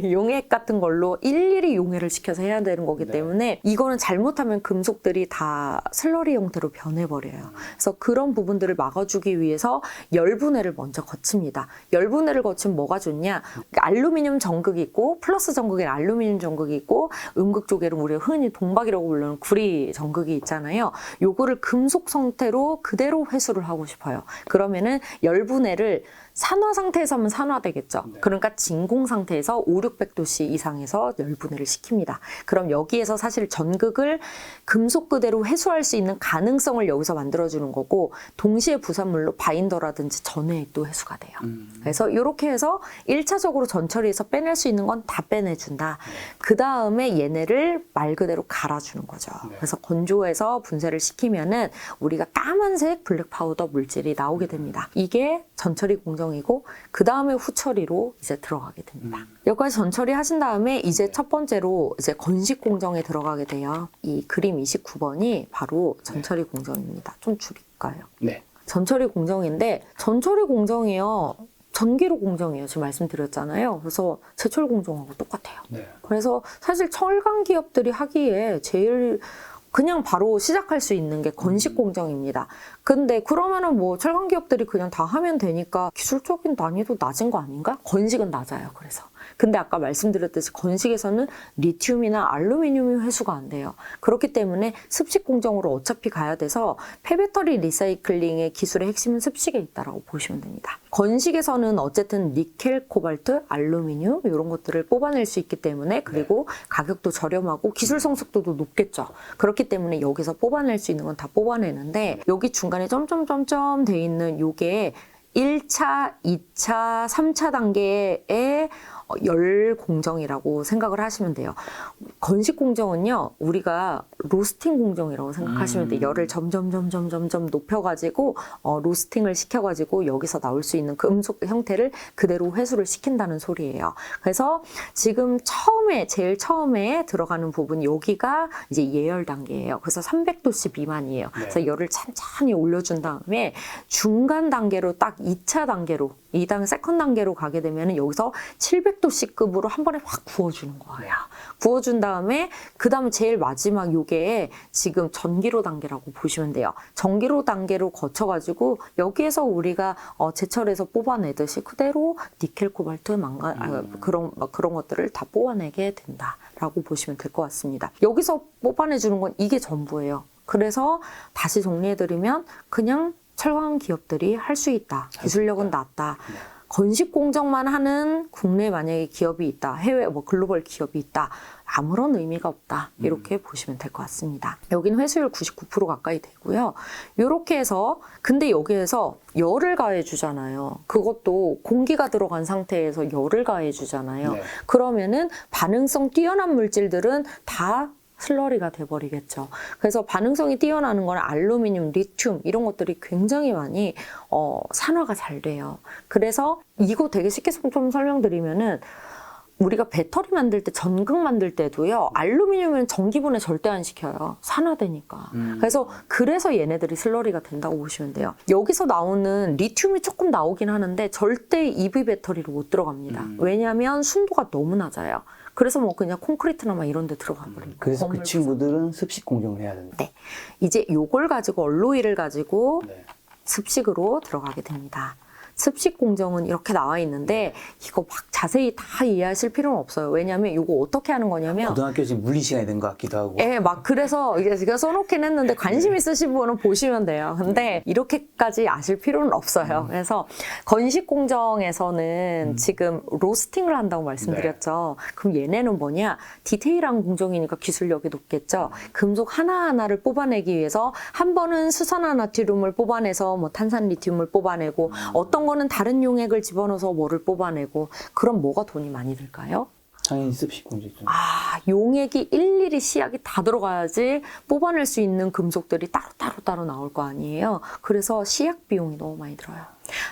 용액 같은 걸로 일일이 용해를 시켜서 해야 되는 거기 때문에 이거는 잘못하면 금속들이 다 슬러리 형태로 변해버려요. 그래서 그런 부분들을 막아주기 위해서 열분해를 먼저 거칩니다. 열분해를 거치면 뭐가 좋냐? 알루미늄 전극이 있고 플러스 전극에는 알루미늄 전극이 있고 음극 쪽에는 우리가 흔히 동박이라고 부르는 구리 전극이 있잖아요. 요거를 금속 상태로 그대로 회수를 하고 싶어요. 그러면은 열분해를 산화 상태에서 하면 산화되겠죠. 그러니까 진공 상태에서 5, 600도씨 이상에서 열분해를 시킵니다. 그럼 여기에서 사실 전극을 금속 그대로 회수할 수 있는 가능성을 여기서 만들어주는 거고 동시에 부산물로 바인더라든지 전해액도 회수가 돼요. 그래서 이렇게 해서 1차적으로 전처리해서 빼낼 수 있는 건 다 빼내준다. 그 다음에 얘네를 말 그대로 갈아주는 거죠. 그래서 건조해서 분쇄를 시키면은 우리가 까만색 블랙 파우더 물질이 나오게 됩니다. 이게 전처리 공정이고 그 다음에 후처리로 이제 들어가게 됩니다. 여기까지 전처리 하신 다음에 이제 첫 번째로 이제 건식 공정에 들어가게 돼요. 이 그림 29번이 바로 전처리 공정입니다. 좀 줄일까요? 네. 전처리 공정인데 전처리 공정이요. 전기로 공정이에요. 지금 말씀드렸잖아요. 그래서 제철 공정하고 똑같아요. 네. 그래서 사실 철강 기업들이 하기에 제일 그냥 바로 시작할 수 있는 게 건식 공정입니다. 근데 그러면은 뭐 철강 기업들이 그냥 다 하면 되니까 기술적인 난이도 낮은 거 아닌가? 건식은 낮아요. 그래서. 근데 아까 말씀드렸듯이 건식에서는 리튬이나 알루미늄이 회수가 안 돼요. 그렇기 때문에 습식 공정으로 어차피 가야 돼서 폐배터리 리사이클링의 기술의 핵심은 습식에 있다라고 보시면 됩니다. 건식에서는 어쨌든 니켈, 코발트, 알루미늄 이런 것들을 뽑아낼 수 있기 때문에 그리고 가격도 저렴하고 기술 성숙도도 높겠죠. 그렇기 때문에 여기서 뽑아낼 수 있는 건 다 뽑아내는데 여기 중간에 점점점점 돼 있는 요게 1차, 2차, 3차 단계의 열 공정이라고 생각을 하시면 돼요. 건식 공정은요, 우리가 로스팅 공정이라고 생각하시면 돼요. 열을 점점 높여가지고 로스팅을 시켜가지고 여기서 나올 수 있는 금속 형태를 그대로 회수를 시킨다는 소리예요. 그래서 지금 제일 처음에 들어가는 부분 여기가 이제 예열 단계예요. 그래서 300도씨 미만이에요. 그래서 열을 찬찬히 올려준 다음에 중간 단계로 딱 2차 단계로 2단 세컨 단계로 가게 되면 여기서 700도씨급으로 한 번에 확 구워주는 거예요. 구워준 다음에 그 다음에 제일 마지막 요게 지금 전기로 단계라고 보시면 돼요. 전기로 단계로 거쳐가지고 여기에서 우리가 제철에서 뽑아내듯이 그대로 니켈, 코발트, 그런 것들을 다 뽑아내게 된다라고 보시면 될 것 같습니다. 여기서 뽑아내주는 건 이게 전부예요. 그래서 다시 정리해드리면 그냥 철강 기업들이 할 수 있다. 기술력은 낮다. 건식 공정만 하는 국내 만약에 기업이 있다. 해외 글로벌 기업이 있다. 아무런 의미가 없다. 이렇게 보시면 될 것 같습니다. 여기는 회수율 99% 가까이 되고요. 이렇게 해서 근데 여기에서 열을 가해 주잖아요. 그것도 공기가 들어간 상태에서 열을 가해 주잖아요. 네. 그러면은 반응성 뛰어난 물질들은 다 슬러리가 돼버리겠죠. 그래서 반응성이 뛰어나는 건 알루미늄, 리튬 이런 것들이 굉장히 많이 산화가 잘 돼요. 그래서 이거 되게 쉽게 좀 설명드리면은 우리가 배터리 만들 때 전극 만들 때도요. 알루미늄은 전기분해 절대 안 시켜요. 산화되니까. 그래서 얘네들이 슬러리가 된다고 보시면 돼요. 여기서 나오는 리튬이 조금 나오긴 하는데 절대 EV 배터리로 못 들어갑니다. 왜냐하면 순도가 너무 낮아요. 그래서 뭐 그냥 콘크리트나 막 이런 데 들어가 버리고. 그래서 그 친구들은 습식 공정을 해야 된다. 네. 이제 요걸 가지고 얼로이를 가지고 네. 습식으로 들어가게 됩니다. 습식 공정은 이렇게 나와 있는데 이거 막 자세히 다 이해하실 필요는 없어요. 왜냐하면 이거 어떻게 하는 거냐면 고등학교 지금 물리 시간이 된 것 같기도 하고. 예, 막 그래서 이게 제가 써놓긴 했는데 관심 있으신 분은 보시면 돼요. 근데 이렇게까지 아실 필요는 없어요. 그래서 건식 공정에서는 지금 로스팅을 한다고 말씀드렸죠. 그럼 얘네는 뭐냐? 디테일한 공정이니까 기술력이 높겠죠. 금속 하나하나를 뽑아내기 위해서 한 번은 수산화나트륨을 뽑아내서 뭐 탄산 리튬을 뽑아내고 어떤 거는 다른 용액을 집어넣어서 뭐를 뽑아내고 그럼 뭐가 돈이 많이 들까요? 당연히 습식 공정이죠. 아, 용액이 일일이 시약이 다 들어가야지 뽑아낼 수 있는 금속들이 따로 나올 거 아니에요. 그래서 시약 비용이 너무 많이 들어요.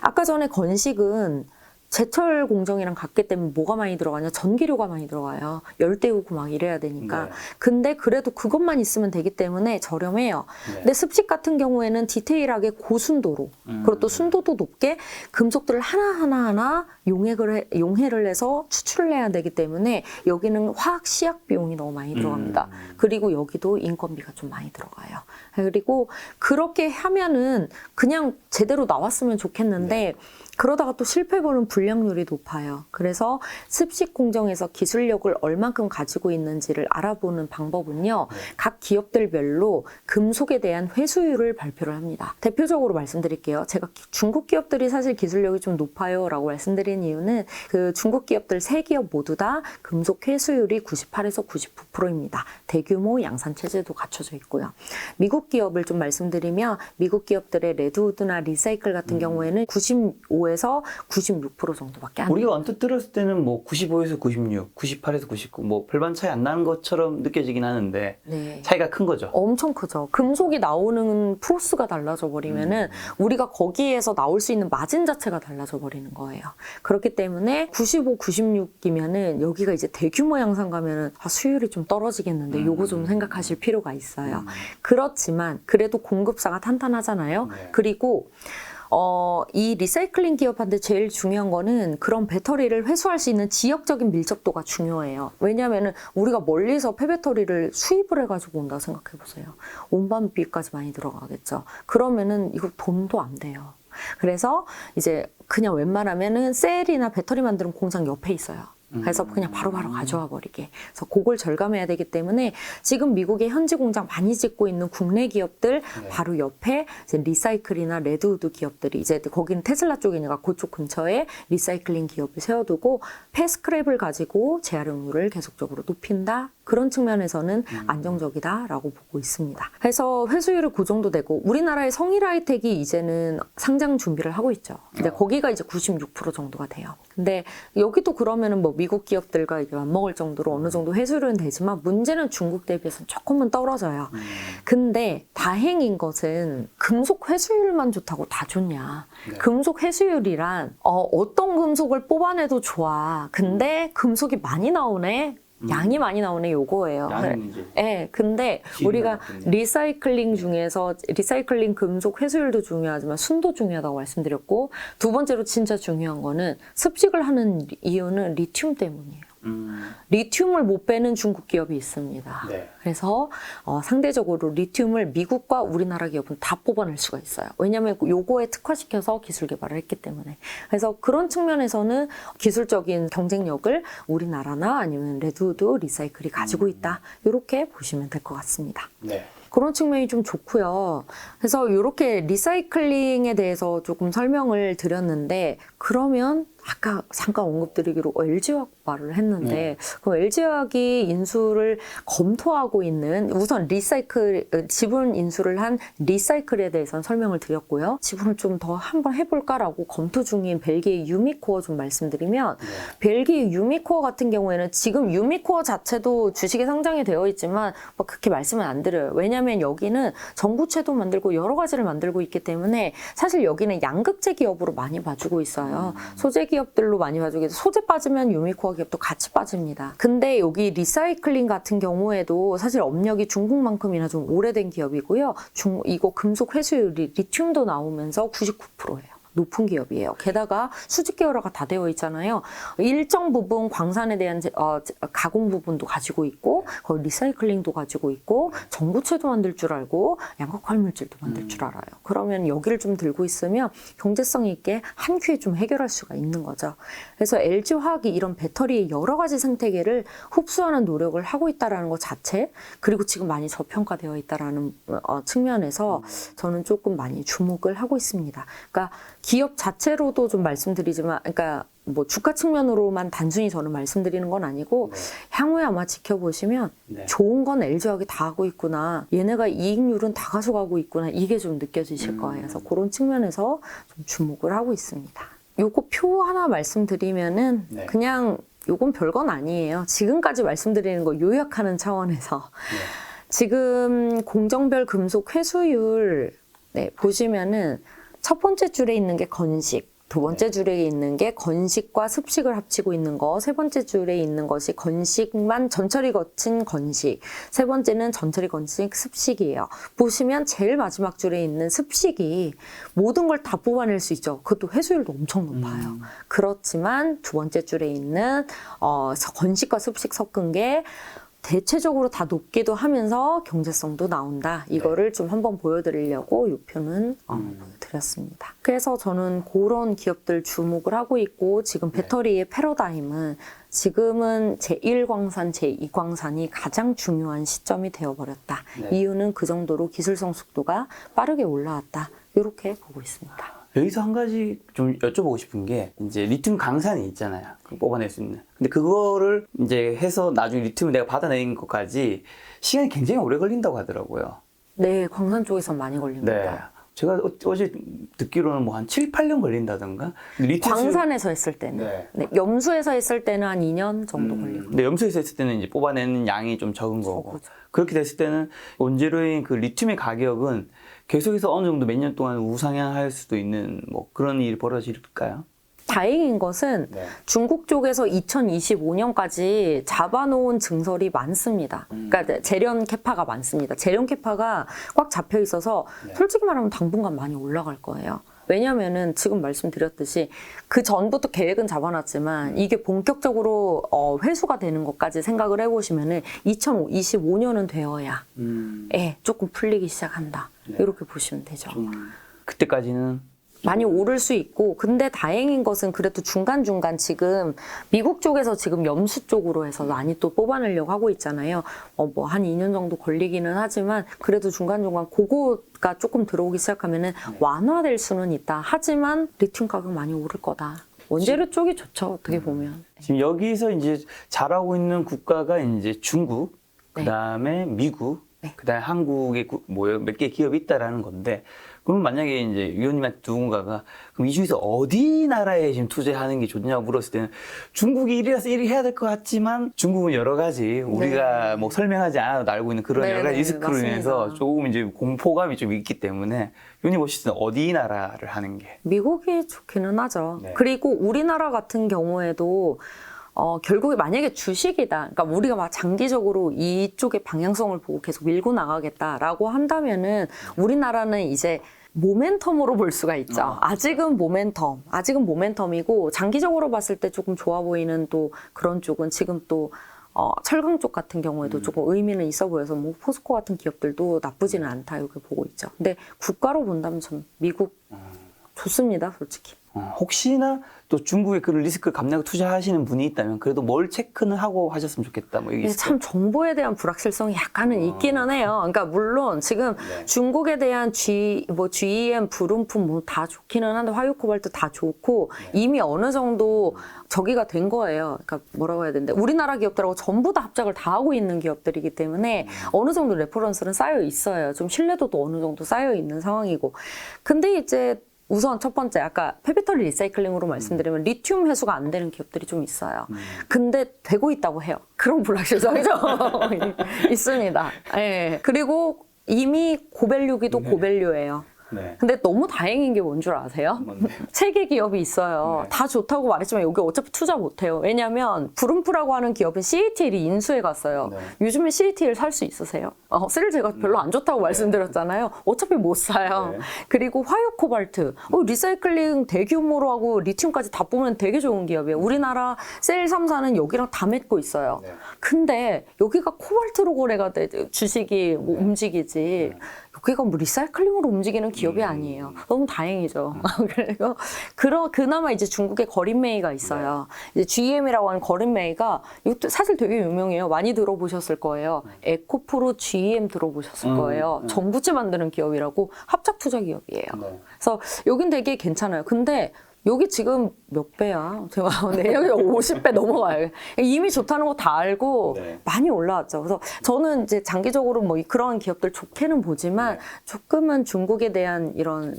아까 전에 건식은 제철 공정이랑 같기 때문에 뭐가 많이 들어가냐? 전기료가 많이 들어가요. 열 데우고 막 이래야 되니까. 네. 근데 그래도 그것만 있으면 되기 때문에 저렴해요. 네. 근데 습식 같은 경우에는 디테일하게 고순도로 그리고 또 순도도 높게 금속들을 하나하나 용해를 해서 추출을 해야 되기 때문에 여기는 화학 시약 비용이 너무 많이 들어갑니다. 그리고 여기도 인건비가 좀 많이 들어가요. 그리고 그렇게 하면은 그냥 제대로 나왔으면 좋겠는데 그러다가 또 실패보는 불량률이 높아요. 그래서 습식 공정에서 기술력을 얼만큼 가지고 있는지를 알아보는 방법은요. 각 기업들별로 금속에 대한 회수율을 발표를 합니다. 대표적으로 말씀드릴게요. 제가 중국 기업들이 사실 기술력이 좀 높아요 라고 말씀드린 이유는 그 중국 기업들 3기업 모두 다 금속 회수율이 98에서 99%입니다. 대규모 양산 체제도 갖춰져 있고요. 미국 기업을 좀 말씀드리면 미국 기업들의 레드우드나 리사이클 같은 경우에는 95에서 96% 정도밖에 안 돼요. 우리가 언뜻 들었을 때는 뭐 95에서 96, 98에서 99, 뭐 별반 차이 안 나는 것처럼 느껴지긴 하는데 네. 차이가 큰 거죠. 엄청 크죠. 금속이 나오는 프로스가 달라져 버리면은 우리가 거기에서 나올 수 있는 마진 자체가 달라져 버리는 거예요. 그렇기 때문에 95, 96이면은 여기가 이제 대규모 양산 가면은 수율이 좀 떨어지겠는데 요거 좀 생각하실 필요가 있어요. 그렇지만 그래도 공급사가 탄탄하잖아요. 네. 그리고 이 리사이클링 기업한테 제일 중요한 거는 그런 배터리를 회수할 수 있는 지역적인 밀접도가 중요해요. 왜냐면은 우리가 멀리서 폐배터리를 수입을 해가지고 온다고 생각해 보세요. 운반비까지 많이 들어가겠죠. 그러면은 이거 돈도 안 돼요. 그래서 이제 그냥 웬만하면은 셀이나 배터리 만드는 공장 옆에 있어요. 그래서 그냥 바로바로 가져와 버리게. 그래서 그걸 절감해야 되기 때문에 지금 미국의 현지 공장 많이 짓고 있는 국내 기업들 바로 옆에 이제 리사이클이나 레드우드 기업들이 이제 거기는 테슬라 쪽이니까 그쪽 근처에 리사이클링 기업을 세워두고 폐스크랩을 가지고 재활용률을 계속적으로 높인다. 그런 측면에서는 안정적이다라고 보고 있습니다. 그래서 회수율이 그 정도 되고 우리나라의 성일하이텍이 이제는 상장 준비를 하고 있죠. 근데 거기가 이제 96% 정도가 돼요. 근데 여기도 그러면은 뭐 미국 기업들과 이게 맞먹을 정도로 어느 정도 회수율은 되지만 문제는 중국 대비해서는 조금은 떨어져요. 근데 다행인 것은 금속 회수율만 좋다고 다 좋냐. 네. 금속 회수율이란 어떤 금속을 뽑아내도 좋아. 근데 금속이 많이 나오네. 양이 많이 나오네 요거예요. 양은 이제 네, 근데 질이 우리가 나왔군요. 리사이클링 중에서 리사이클링 금속 회수율도 중요하지만 순도 중요하다고 말씀드렸고 두 번째로 진짜 중요한 거는 습식을 하는 이유는 리튬 때문이에요. 리튬을 못 빼는 중국 기업이 있습니다. 네. 그래서 상대적으로 리튬을 미국과 우리나라 기업은 다 뽑아낼 수가 있어요. 왜냐하면 요거에 특화시켜서 기술 개발을 했기 때문에. 그래서 그런 측면에서는 기술적인 경쟁력을 우리나라나 아니면 레드우드, 리사이클이 가지고 있다. 이렇게 보시면 될 것 같습니다. 네. 그런 측면이 좀 좋고요. 그래서 이렇게 리사이클링에 대해서 조금 설명을 드렸는데 그러면 아까 잠깐 언급드리기로 LG화학 말을 했는데 그럼 LG화학이 인수를 검토하고 있는 우선 지분 인수를 한 리사이클에 대해서는 설명을 드렸고요. 지분을 좀 더 한번 해볼까라고 검토 중인 벨기에 유미코어 좀 말씀드리면 벨기에 유미코어 같은 경우에는 지금 유미코어 자체도 주식에 상장이 되어 있지만 뭐 그렇게 말씀은 안 드려요. 왜냐하면 여기는 전구체도 만들고 여러 가지를 만들고 있기 때문에 사실 여기는 양극재 기업으로 많이 봐주고 있어요. 소재 기업들로 많이 봐주고 있어요. 소재 빠지면 유미코어 기업도 같이 빠집니다. 근데 여기 리사이클링 같은 경우에도 사실 업력이 중국만큼이나 좀 오래된 기업이고요. 이거 금속 회수율이 리튬도 나오면서 99%예요. 높은 기업이에요. 게다가 수직 계열화가 다 되어 있잖아요. 일정 부분 광산에 대한 가공 부분도 가지고 있고 거의 리사이클링도 가지고 있고 전구체도 만들 줄 알고 양극 활물질도 만들 줄 알아요. 그러면 여기를 좀 들고 있으면 경제성 있게 한 큐에 좀 해결할 수가 있는 거죠. 그래서 LG화학이 이런 배터리의 여러 가지 생태계를 흡수하는 노력을 하고 있다는 것 자체, 그리고 지금 많이 저평가되어 있다는 측면에서 저는 조금 많이 주목을 하고 있습니다. 그러니까 기업 자체로도 좀 말씀드리지만, 그러니까 뭐 주가 측면으로만 단순히 저는 말씀드리는 건 아니고 향후에 아마 지켜보시면 좋은 건 LG화학이 다 하고 있구나, 얘네가 이익률은 다 가져가고 있구나, 이게 좀 느껴지실 거예요. 그래서 그런 측면에서 좀 주목을 하고 있습니다. 요거 표 하나 말씀드리면은 그냥 요건 별건 아니에요. 지금까지 말씀드리는 거 요약하는 차원에서 지금 공정별 금속 회수율 보시면은 첫 번째 줄에 있는 게 건식, 두 번째 줄에 있는 게 건식과 습식을 합치고 있는 거, 세 번째 줄에 있는 것이 건식만 전처리 거친 건식, 세 번째는 전처리 건식 습식이에요. 보시면 제일 마지막 줄에 있는 습식이 모든 걸 다 뽑아낼 수 있죠. 그것도 회수율도 엄청 높아요. 그렇지만 두 번째 줄에 있는 건식과 습식 섞은 게 대체적으로 다 높기도 하면서 경제성도 나온다. 이거를 좀 한번 보여드리려고 이 표는 드렸습니다. 그래서 저는 그런 기업들 주목을 하고 있고, 지금 배터리의 패러다임은 지금은 제1광산, 제2광산이 가장 중요한 시점이 되어버렸다. 이유는 그 정도로 기술성 속도가 빠르게 올라왔다. 이렇게 보고 있습니다. 여기서 한 가지 좀 여쭤보고 싶은 게, 이제 리튬 강산이 있잖아요. 뽑아낼 수 있는. 근데 그거를 이제 해서 나중에 리튬을 내가 받아내는 것까지 시간이 굉장히 오래 걸린다고 하더라고요. 네, 광산 쪽에서 많이 걸립니다. 네. 제가 어제 듣기로는 뭐 한 7, 8년 걸린다던가. 리튬 광산에서 했을 때는. 네, 염수에서 했을 때는 한 2년 정도 걸리고. 근데 염수에서 했을 때는 이제 뽑아내는 양이 좀 적은 거고. 적죠. 그렇게 됐을 때는 원재료인 그 리튬의 가격은 계속해서 어느 정도 몇 년 동안 우상향할 수도 있는 뭐 그런 일이 벌어질까요? 다행인 것은 중국 쪽에서 2025년까지 잡아놓은 증설이 많습니다. 그러니까 재련 캐파가 많습니다. 재련 캐파가 꽉 잡혀 있어서 솔직히 말하면 당분간 많이 올라갈 거예요. 왜냐면은 지금 말씀드렸듯이 그 전부터 계획은 잡아놨지만 이게 본격적으로 회수가 되는 것까지 생각을 해보시면은 2025년은 되어야 조금 풀리기 시작한다. 이렇게 보시면 되죠. 그때까지는 많이 오를 수 있고, 근데 다행인 것은 그래도 중간중간 지금 미국 쪽에서 지금 염수 쪽으로 해서 많이 또 뽑아내려고 하고 있잖아요. 뭐 한 2년 정도 걸리기는 하지만 그래도 중간중간 그거가 조금 들어오기 시작하면은 완화될 수는 있다. 하지만 리튬 가격 많이 오를 거다. 원재료 쪽이 좋죠, 어떻게 보면. 지금 여기서 이제 잘하고 있는 국가가 이제 중국, 그다음에 미국, 그다음에 한국에 뭐 몇 개 기업이 있다라는 건데, 그럼 만약에 이제 위원님한테 누군가가 그럼 이 중에서 어디 나라에 지금 투자하는 게 좋냐고 물었을 때는 중국이 1위라서 1위 해야 될 것 같지만 중국은 여러 가지 우리가 뭐 설명하지 않아도 알고 있는 그런 여러 가지 리스크로 인해서 조금 이제 공포감이 좀 있기 때문에 위원님 보실 때는 어디 나라를 하는 게? 미국이 좋기는 하죠. 그리고 우리나라 같은 경우에도 결국에 만약에 주식이다. 그러니까 우리가 막 장기적으로 이쪽의 방향성을 보고 계속 밀고 나가겠다라고 한다면은 우리나라는 이제 모멘텀으로 볼 수가 있죠. 아직은 모멘텀이고 장기적으로 봤을 때 조금 좋아 보이는 또 그런 쪽은 지금 또 철강 쪽 같은 경우에도 조금 의미는 있어 보여서 뭐 포스코 같은 기업들도 나쁘지는 않다 이렇게 보고 있죠. 근데 국가로 본다면 전 미국 좋습니다, 솔직히. 혹시나 또 중국의 그런 리스크를 감내하고 투자하시는 분이 있다면 그래도 뭘 체크는 하고 하셨으면 좋겠다. 뭐 이게 참 정보에 대한 불확실성이 약간은 있기는 해요. 그러니까 물론 지금 중국에 대한 GM, 불운품 뭐 다 좋기는 한데 화요코발트 다 좋고 이미 어느 정도 저기가 된 거예요. 그러니까 뭐라고 해야 되는데 우리나라 기업들하고 전부 다 합작을 다 하고 있는 기업들이기 때문에 어느 정도 레퍼런스는 쌓여 있어요. 좀 신뢰도도 어느 정도 쌓여 있는 상황이고. 근데 이제 우선 첫 번째, 아까 폐배터리 리사이클링으로 말씀드리면 리튬 회수가 안 되는 기업들이 좀 있어요. 근데 되고 있다고 해요. 그런 불확실성이 좀 있습니다. 예. 그리고 이미 고밸류기도 고밸류예요. 네. 근데 너무 다행인 게 뭔 줄 아세요? 뭔데? 세 개 기업이 있어요. 네. 다 좋다고 말했지만 여기 어차피 투자 못해요. 왜냐하면 부름프라고 하는 기업은 CATL이 인수해 갔어요. 네. 요즘에 CATL 살 수 있으세요? 셀 제가 별로 안 좋다고 말씀드렸잖아요. 어차피 못 사요. 네. 그리고 화요코발트, 리사이클링 대규모로 하고 리튬까지 다 보면 되게 좋은 기업이에요. 우리나라 셀 3사는 여기랑 다 맺고 있어요. 네. 근데 여기가 코발트로 거래가 돼, 주식이 뭐 움직이지. 여기가 뭐 리사이클링으로 움직이는 기업이 아니에요. 너무 다행이죠. 그리고 그나마 이제 중국에 거린메이가 있어요. 이제 GM이라고 하는 거린메이가 이것도 사실 되게 유명해요. 많이 들어보셨을 거예요. 에코프로 GM 들어보셨을 거예요. 전구체 만드는 기업이라고 합작 투자 기업이에요. 네. 그래서 여긴 되게 괜찮아요. 근데 여기 지금 몇 배야? 제가 내년에 50배 넘어가요. 이미 좋다는 거 다 알고 네. 많이 올라왔죠. 그래서 저는 이제 장기적으로 뭐 그런 기업들 좋게는 보지만 조금은 중국에 대한 이런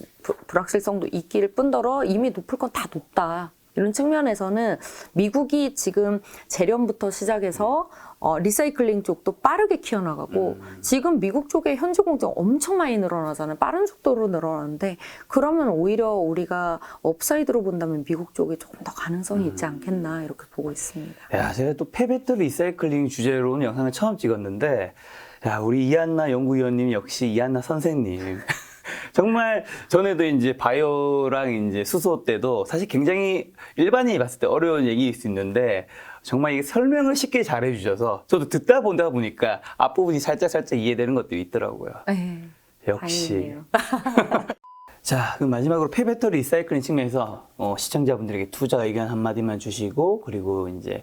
불확실성도 있길 뿐더러 이미 높을 건 다 높다. 이런 측면에서는 미국이 지금 재련부터 시작해서 리사이클링 쪽도 빠르게 키워나가고 지금 미국 쪽에 현지 공장 엄청 많이 늘어나잖아요. 빠른 속도로 늘어나는데 그러면 오히려 우리가 업사이드로 본다면 미국 쪽에 조금 더 가능성이 있지 않겠나 이렇게 보고 있습니다. 야, 제가 또 폐배터리 리사이클링 주제로는 영상을 처음 찍었는데, 야, 우리 이한나 연구위원님 역시 이한나 선생님. 정말 전에도 이제 바이오랑 이제 수소 때도 사실 굉장히 일반인이 봤을 때 어려운 얘기일 수 있는데 정말 이게 설명을 쉽게 잘해 주셔서 저도 듣다 보다 보니까 앞부분이 살짝 이해되는 것들이 있더라고요. 네, 역시. 다행이네요. 자, 그럼 마지막으로 폐배터리 리사이클링 측면에서 시청자분들에게 투자 의견 한마디만 주시고, 그리고 이제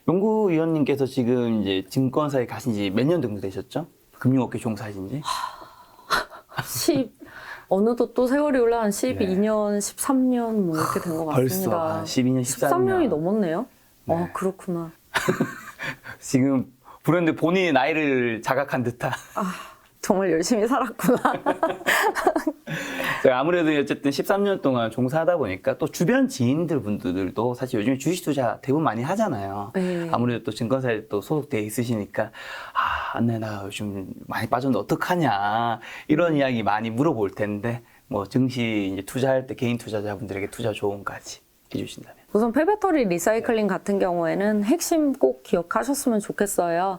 연구위원님께서 지금 이제 증권사에 가신 지 몇 년 정도 되셨죠? 금융업계 종사하신 지? 어느덧 또 세월이 올라간 12년, 13년 뭐 이렇게 된 것 벌써 같습니다. 12년, 13년. 13년이 넘었네요. 네. 그렇구나. 지금 브랜드 본인의 나이를 자각한 듯한. 정말 열심히 살았구나. 제가 아무래도 어쨌든 13년 동안 종사하다 보니까 또 주변 지인들 분들도 사실 요즘에 주식 투자 대부분 많이 하잖아요. 네. 아무래도 또 증권사에 또 소속돼 있으시니까 안내 나 요즘 많이 빠졌는데 어떡하냐 이런 이야기 많이 물어볼 텐데 뭐 증시 이제 투자할 때 개인 투자자분들에게 투자 조언까지 해주신다면. 우선 폐배터리 리사이클링 같은 경우에는 핵심 꼭 기억하셨으면 좋겠어요.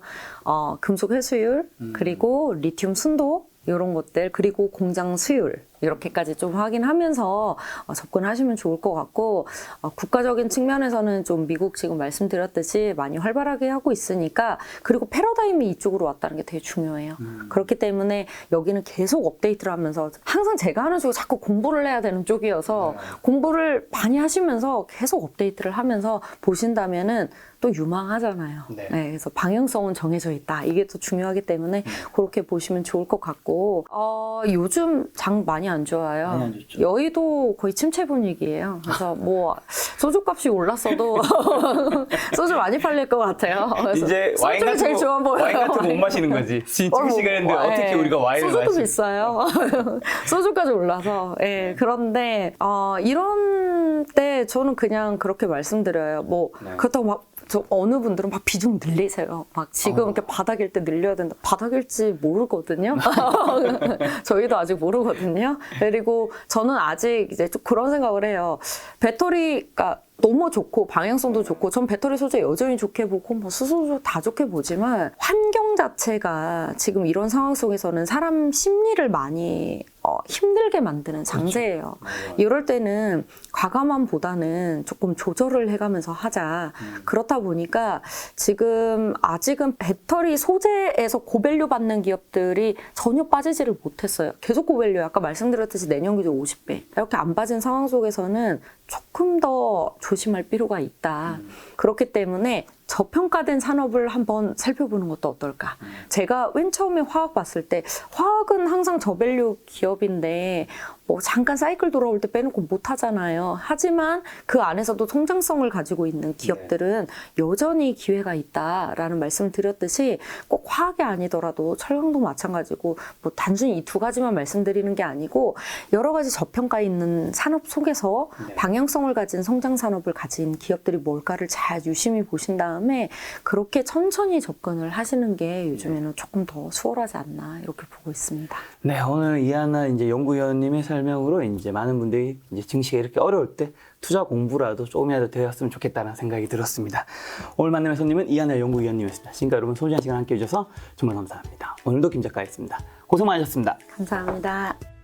금속 회수율, 그리고 리튬 순도, 이런 것들, 그리고 공장 수율, 이렇게까지 좀 확인하면서 접근하시면 좋을 것 같고, 국가적인 측면에서는 좀 미국 지금 말씀드렸듯이 많이 활발하게 하고 있으니까, 그리고 패러다임이 이쪽으로 왔다는 게 되게 중요해요. 그렇기 때문에 여기는 계속 업데이트를 하면서 항상 제가 하는 쪽이 자꾸 공부를 해야 되는 쪽이어서 공부를 많이 하시면서 계속 업데이트를 하면서 보신다면은 또 유망하잖아요. 네. 네, 그래서 방향성은 정해져 있다. 이게 또 중요하기 때문에 그렇게 보시면 좋을 것 같고, 요즘 장 많이 안 좋아요. 많이 안 좋죠. 여의도 거의 침체 분위기예요. 그래서 뭐 소주값이 올랐어도 소주 많이 팔릴 것 같아요. 그래서 이제 와인 소주를 같은 제일 좋아 보여요. 와인 같은 거 못 마시는 거지. 지금 시간인데 어떻게 우리가 와인을 소주도 마시? 비싸요. 소주까지 올라서. 예. 그런데 이런 때 저는 그냥 그렇게 말씀드려요. 뭐 네. 그렇다고 막 저 어느 분들은 막 비중 늘리세요. 막 지금 이렇게 바닥일 때 늘려야 된다. 바닥일지 모르거든요. 저희도 아직 모르거든요. 그리고 저는 아직 이제 좀 그런 생각을 해요. 배터리가 너무 좋고 방향성도 좋고 전 배터리 소재 여전히 좋게 보고 뭐 수소도 다 좋게 보지만 환경 자체가 지금 이런 상황 속에서는 사람 심리를 많이 힘들게 만드는 장세예요. 맞아요. 이럴 때는 과감함보다는 조금 조절을 해가면서 하자. 그렇다 보니까 지금 아직은 배터리 소재에서 고밸류 받는 기업들이 전혀 빠지지를 못했어요. 계속 고밸류, 아까 말씀드렸듯이 내년 기준 50배. 이렇게 안 빠진 상황 속에서는 조금 더 조심할 필요가 있다. 그렇기 때문에 저평가된 산업을 한번 살펴보는 것도 어떨까. 제가 맨 처음에 화학 봤을 때 화학은 항상 저밸류 기업인데 뭐 잠깐 사이클 돌아올 때 빼놓고 못 하잖아요. 하지만 그 안에서도 성장성을 가지고 있는 기업들은 여전히 기회가 있다라는 말씀을 드렸듯이 꼭 화학이 아니더라도 철강도 마찬가지고 뭐 단순히 이 두 가지만 말씀드리는 게 아니고 여러 가지 저평가 있는 산업 속에서 방향성을 가진 성장 산업을 가진 기업들이 뭘까를 잘 유심히 보신 다음에 그렇게 천천히 접근을 하시는 게 요즘에는 조금 더 수월하지 않나 이렇게 보고 있습니다. 네, 오늘 이하나 이제 연구위원님의 설명으로 이제 많은 분들이 이제 증시가 이렇게 어려울 때 투자 공부라도 조금이라도 되었으면 좋겠다는 생각이 들었습니다. 오늘 만남의 손님은 이하늘 연구위원님이었습니다. 지금까지 여러분 소중한 시간 함께 해주셔서 정말 감사합니다. 오늘도 김 작가였습니다. 고생 많으셨습니다. 감사합니다.